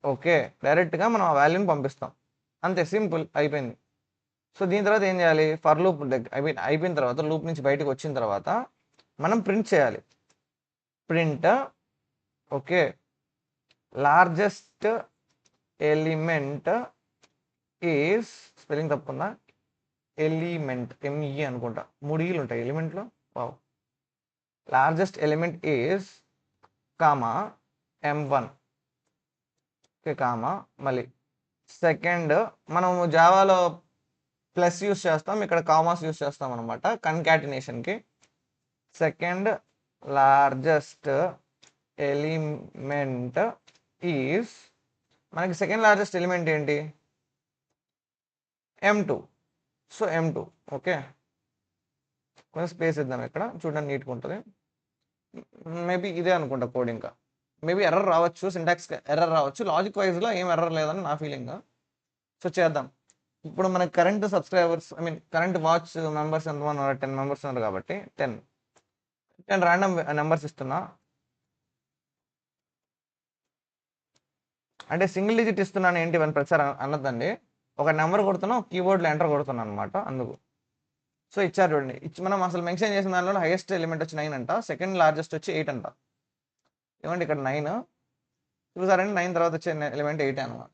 A: ఓకే, డైరెక్ట్గా మనం ఆ వాల్యూని పంపిస్తాం. అంతే, సింపుల్, అయిపోయింది. సో దీని తర్వాత ఏం చేయాలి, ఫర్ లూప్ అయిపోయిన తర్వాత, లూప్ నుంచి బయటకు వచ్చిన తర్వాత మనం ప్రింట్ చేయాలి. Print, okay, largest element is, spelling తప్పుందా, ఎలిమెంట్ ME అనుకుంటా, 3 ఈలు ఉంటాయి ఎలిమెంట్లో. Wow. Largest element is comma M1, okay, comma, మళ్ళీ సెకండ్ మనము జావాలో ప్లస్ యూస్ చేస్తాం, ఇక్కడ కామాస్ యూస్ చేస్తాం అనమాట కన్కాటినేషన్కి. సెకండ్ లార్జెస్ట్ ఎలిమెంట్ ఈజ్, మనకి సెకండ్ లార్జెస్ట్ ఎలిమెంట్ ఏంటి, M2. సో M2, ఓకే, కొంచెం స్పేస్ ఇద్దాం ఇక్కడ, చూడడానికి నీట్గా ఉంటుంది. మేబీ ఇదే అనుకుంటా కోడ్, ఇంకా మేబీ ఎర్రర్ రావచ్చు, సింటాక్స్ ఎర్రర్ రావచ్చు, లాజిక్ వైజ్లో ఏం ఎర్రర్ లేదని నా ఫీలింగ్. సో చేద్దాం. ఇప్పుడు మనకి current subscribers, current watch members ఎంతమంది ఉన్నారు, 10 మెంబర్స్ ఉన్నారు కాబట్టి 10 ర్యాండమ్ నెంబర్స్ ఇస్తున్నా. అంటే సింగిల్ డిజిట్ ఇస్తున్నాను ఏంటి అని ప్రతిసారి అన్నదండి, ఒక నెంబర్ కొడుతున్నాం, కీబోర్డ్లో ఎంటర్ కొడుతున్నాను అనమాట, అందుకు. సో ఇచ్చారు చూడండి, మనం అసలు మెన్షన్ చేసిన దానిలో హైయెస్ట్ ఎలిమెంట్ వచ్చి 9 అంట, సెకండ్ లార్జెస్ట్ వచ్చి 8 అంట. ఏమంటే ఇక్కడ 9 చూసారండి, 9 తర్వాత వచ్చే ఎలిమెంట్ 8 అనమాట.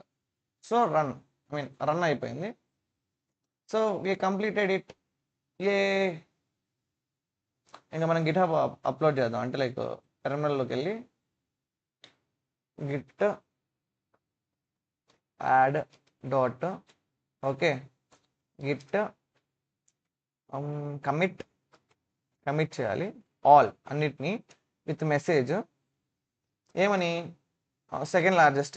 A: సో రన్ అయిపోయింది. So we completed it. ఏ ఇంకా మనం గిట్హబ్ అప్లోడ్ చేద్దాం. అంటే లైక్ టెర్మినల్లోకి వెళ్ళి git add dot, okay, git commit చేయాలి ఆల్ అన్నిటినీ విత్ మెసేజ్ ఏమని, second largest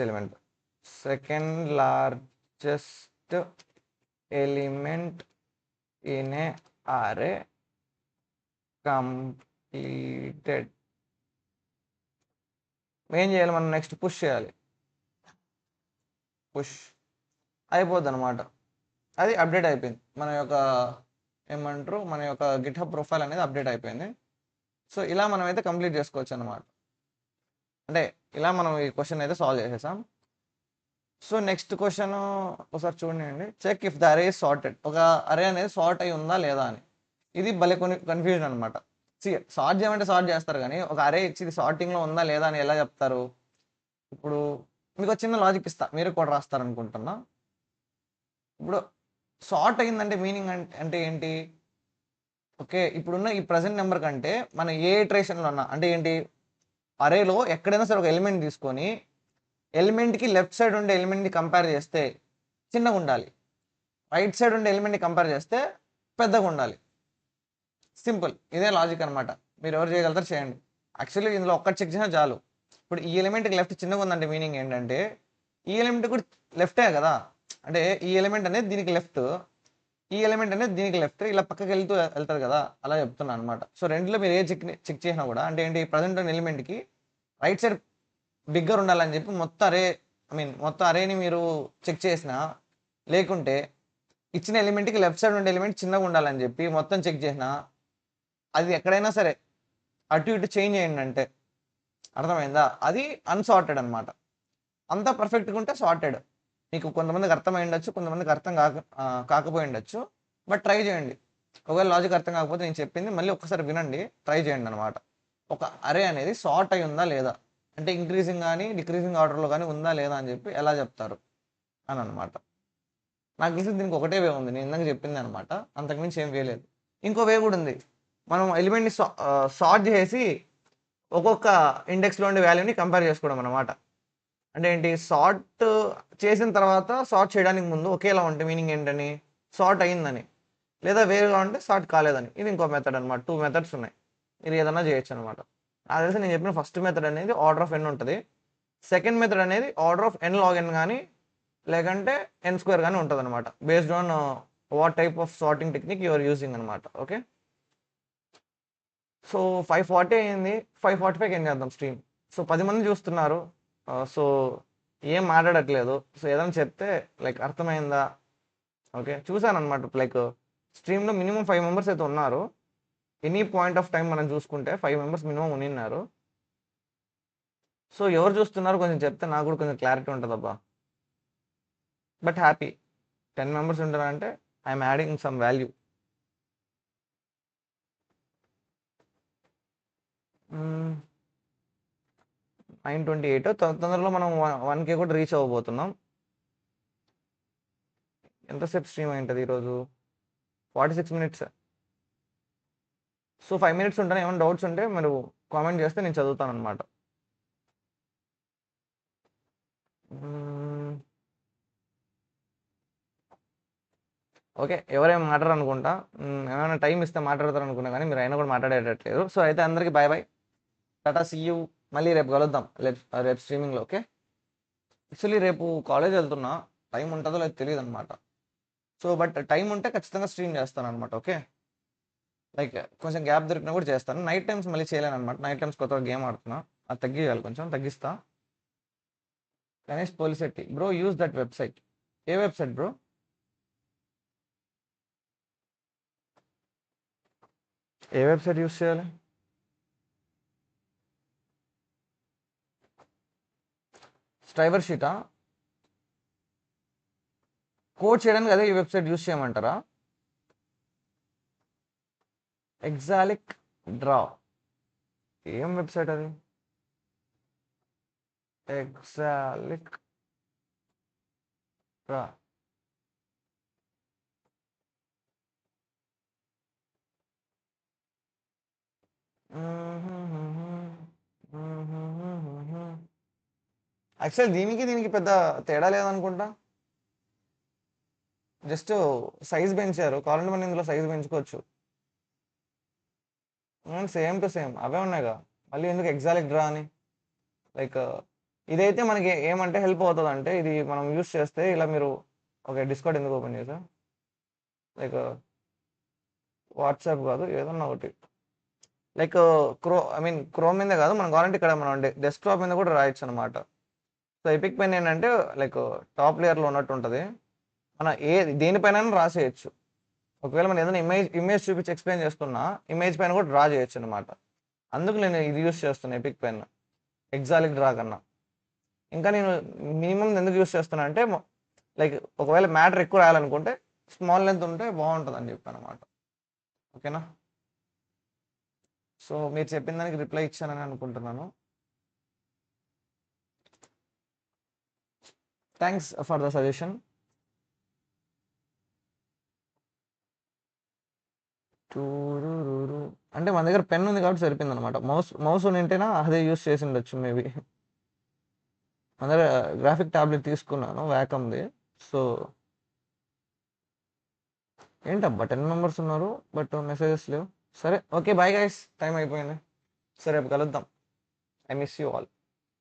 A: element in a array completed. ఏం చేయాలి మనం, నెక్స్ట్ పుష్ చేయాలి. పుష్ అయిపోద్ది అనమాట, అది అప్డేట్ అయిపోయింది. మన యొక్క మన యొక్క గిట్హబ్ ప్రొఫైల్ అనేది అప్డేట్ అయిపోయింది. సో ఇలా మనం అయితే కంప్లీట్ చేసుకోవచ్చు అనమాట. అంటే ఇలా మనం ఈ క్వశ్చన్ అయితే సాల్వ్ చేసేసాం. సో నెక్స్ట్ క్వశ్చన్ ఒకసారి చూడండి, చెక్ ఇఫ్ ద అరే సార్టెడ్. ఒక అరే అనేది సార్ట్ అయి ఉందా లేదా అని. ఇది భలే కొన్ని కన్ఫ్యూజన్ అనమాట. సార్ట్ చేయమంటే సార్ట్ చేస్తారు, కానీ ఒక అరే ఇచ్చి ఇది సార్టింగ్లో ఉందా లేదా అని ఎలా చెప్తారు. ఇప్పుడు మీకు ఒక చిన్న లాజిక్ ఇస్తా, మీరు కూడా రాస్తారనుకుంటున్నా. ఇప్పుడు సార్ట్ అయిందంటే మీనింగ్ అంటే ఏంటి, ఓకే, ఇప్పుడున్న ఈ ప్రజెంట్ నెంబర్ కంటే మన ఏ ఇటరేషన్లో ఉన్నా, అంటే ఏంటి, అరేలో ఎక్కడైనా సరే ఒక ఎలిమెంట్ తీసుకొని ఎలిమెంట్కి లెఫ్ట్ సైడ్ ఉండే ఎలిమెంట్ని కంపేర్ చేస్తే చిన్నగా ఉండాలి, రైట్ సైడ్ ఉండే ఎలిమెంట్ని కంపేర్ చేస్తే పెద్దగా ఉండాలి. సింపుల్, ఇదే లాజిక్ అనమాట. మీరు ఎవరు చేయగలుగుతారు చేయండి. యాక్చువల్లీ ఇందులో ఒక్కటి చెక్ చేసినా చాలు. ఇప్పుడు ఈ ఎలిమెంట్కి లెఫ్ట్ చిన్నగా ఉందంటే మీనింగ్ ఏంటంటే ఈ ఎలిమెంట్ కూడా లెఫ్టే కదా, అంటే ఈ ఎలిమెంట్ అనేది దీనికి లెఫ్ట్, ఈ ఈ ఎలిమెంట్ అనేది దీనికి లెఫ్ట్ ఇలా పక్కకి వెళ్తుంది కదా, అలా చెప్తున్నాను అనమాట. సో రెండులో మీరు ఏ చెక్ చేసినా కూడా అంటే ఏంటి, ప్రజెంట్ ఉన్న ఎలిమెంట్కి రైట్ సైడ్ బిగ్గర్ ఉండాలని చెప్పి మొత్తం అరేని మీరు చెక్ చేసినా, లేకుంటే ఇచ్చిన ఎలిమెంట్కి లెఫ్ట్ సైడ్ ఉండే ఎలిమెంట్ చిన్నగా ఉండాలని చెప్పి మొత్తం చెక్ చేసినా, అది ఎక్కడైనా సరే అటు ఇటు చేంజ్ చేయండి అంటే, అర్థమైందా? అది అన్సార్టెడ్ అనమాట. అంతా పర్ఫెక్ట్గా ఉంటే సార్టెడ్. మీకు కొంతమందికి అర్థమై ఉండొచ్చు, కొంతమందికి అర్థం కాకపోయి ఉండొచ్చు. బట్ ట్రై చేయండి. ఒకవేళ లాజిక్ అర్థం కాకపోతే నేను చెప్పింది మళ్ళీ ఒక్కసారి వినండి, ట్రై చేయండి అనమాట. ఒక అరే అనేది సార్ట్ అయి ఉందా లేదా, అంటే ఇంక్రీజింగ్ కానీ డిక్రీజింగ్ ఆర్డర్లో కానీ ఉందా లేదా అని చెప్పి ఎలా చెప్తారు అని అనమాట. నాకు తెలిసి దీనికి ఒకటే వే ఉంది, నేను ఇందాక చెప్పింది అనమాట. అంతకుమించి ఏం వేయలేదు. ఇంకో వే కూడా ఉంది. మనం ఎలిమెంట్ని సార్ట్ చేసి ఒక్కొక్క ఇండెక్స్లో ఉండే వాల్యూని కంపేర్ చేసుకోవడం అనమాట. అంటే ఏంటి, సార్ట్ చేసిన తర్వాత సార్ట్ చేయడానికి ముందు ఒకేలా ఉంటే మీనింగ్ ఏంటని, సార్ట్ అయిందని, లేదా వేరుగా ఉంటే సార్ట్ కాలేదని. ఇది ఇంకో మెథడ్ అనమాట. 2 మెథడ్స్ ఉన్నాయి. మీరు ఏదైనా చేయొచ్చు అనమాట. నాకు తెలిసి నేను చెప్పిన ఫస్ట్ మెథడ్ అనేది ఆర్డర్ ఆఫ్ ఎన్ ఉంటుంది. సెకండ్ మెథడ్ అనేది order of N log N కానీ లేకంటే ఎన్ స్క్వేర్ కానీ ఉంటుంది అనమాట. Based on what type of sorting technique you're using అనమాట. ఓకే, సో 5:40 అయింది. 5:45కి ఏం చేద్దాం స్ట్రీమ్. సో 10 మంది చూస్తున్నారు. సో ఏం మాట్లాడట్లేదు. సో ఏదైనా చెప్తే లైక్ అర్థమైందా? ఓకే, చూసాను అనమాట. లైక్ స్ట్రీమ్లో మినిమం 5 మెంబర్స్ అయితే ఉన్నారు. ఎనీ పాయింట్ ఆఫ్ టైం మనం చూసుకుంటే 5 మెంబర్స్ మినిమం ఉన్నారు. సో ఎవరు చూస్తున్నారు కొంచెం చెప్తే నాకు కూడా కొంచెం క్లారిటీ ఉంటుంది అబ్బా. బట్ హ్యాపీ 10 మెంబర్స్ ఉంటారంటే ఐఎమ్ యాడింగ్ సమ్ వాల్యూ. 9:28 తొందరలో మనం 1K కూడా రీచ్ అవ్వబోతున్నాం. ఎంతసేపు స్ట్రీమ్ అయింటుంది ఈరోజు? 46 మినిట్స్. సో 5 మినిట్స్ ఉంటాను. ఏమైనా డౌట్స్ ఉంటే మీరు కామెంట్ చేస్తే నేను చదువుతాను అనమాట. ఓకే, ఎవరేం మాట్లాడరు అనుకుంటా. ఏమైనా టైం ఇస్తే మాట్లాడతారు అనుకున్నా కానీ మీరు అయినా కూడా మాట్లాడేటట్లేదు. సో అయితే అందరికీ bye bye, tata, see you. మళ్ళీ రేపు కలుద్దాం, రేపు స్ట్రీమింగ్లో. ఓకే, యాక్చువల్లీ రేపు కాలేజ్ వెళ్తున్నా, టైం ఉంటుందో లేదో తెలియదు అనమాట. సో బట్ టైం ఉంటే ఖచ్చితంగా స్ట్రీమ్ చేస్తాను అనమాట. ఓకే, లైక్ కొంచెం గ్యాప్ దొరికినా కూడా చేస్తాను. నైట్ టైమ్స్ మళ్ళీ చేయలేను అనమాట. నైట్ టైమ్స్ కొత్తగా గేమ్ ఆడుతున్నా, అది తగ్గియాలి, కొంచెం తగ్గిస్తా. Ganesh Polisetti bro, use that website. ఏ వెబ్సైట్ బ్రో? ఏ వెబ్సైట్ యూజ్ చేయాలి? స్ట్రైవర్ షీటా? కోడ్ చేయడానికి అదే ఈ వెబ్సైట్ యూజ్ చేయమంటారా? ఎగ్జాలిక్ డ్రా ఏం వెబ్సైట్ అది? ఎగ్జాలిక్ డ్రా. యాక్చువల్ దీనికి పెద్ద తేడా లేదనుకుంటా. జస్ట్ సైజ్ పెంచారు. కావాలంటే మనం ఇందులో సైజ్ పెంచుకోవచ్చు. సేమ్ టు సేమ్ అవే ఉన్నాయిగా, మళ్ళీ ఎందుకు ఎగ్జాలిక్ డ్రా అని? లైక్ ఇదైతే మనకి ఏమంటే హెల్ప్ అవుతుంది అంటే, ఇది మనం యూస్ చేస్తే ఇలా మీరు, ఓకే డిస్కౌంట్ ఎందుకు ఓపెన్ చేసా, లైక్ వాట్సాప్ కాదు ఏదన్నా ఒకటి, లైక్ క్రోమ్ మీద కాదు, మనం కావాలంటే ఇక్కడ మనం డెస్క్టాప్ మీద కూడా రాయొచ్చు అనమాట. సో ఎపిక్ పెన్ ఏంటంటే లైక్ టాప్ లేయర్లో ఉన్నట్టు ఉంటుంది. మన దేనిపైన రాసేయచ్చు. ఒకవేళ మనం ఏదైనా ఇమేజ్ చూపించి ఎక్స్ప్లెయిన్ చేస్తున్నా, ఇమేజ్ పైన కూడా డ్రా చేయొచ్చు అనమాట. అందుకు నేను ఇది యూస్ చేస్తున్నాను, ఎపిక్ పెన్ ఎగ్జాలిక్ డ్రా కన్నా. ఇంకా నేను మినిమం ఎందుకు యూస్ చేస్తున్నా అంటే, లైక్ ఒకవేళ మ్యాటర్ ఎక్కువ రాయాలనుకుంటే స్మాల్ లెంత్ ఉంటే బాగుంటుంది అని చెప్పాను అనమాట. ఓకేనా? సో మీరు చెప్పిన దానికి రిప్లై ఇచ్చానని అనుకుంటున్నాను. Thanks for the suggestion. అంటే మన దగ్గర పెన్ ఉంది కాబట్టి సరిపోయింది అనమాట. మౌస్ ఉంటేనా అదే యూస్ చేసి ఉండొచ్చు మేబీ. మన దగ్గర గ్రాఫిక్ టాబ్లెట్ తీసుకున్నాను వ్యాకమ్ది. సో ఏంటబ్బా 10 మెంబర్స్ ఉన్నారు బట్ మెసేజెస్ లేవు. సరే ఓకే బాయ్ గైస్, టైం అయిపోయింది. సరే రేపు కలుద్దాం. I miss you all.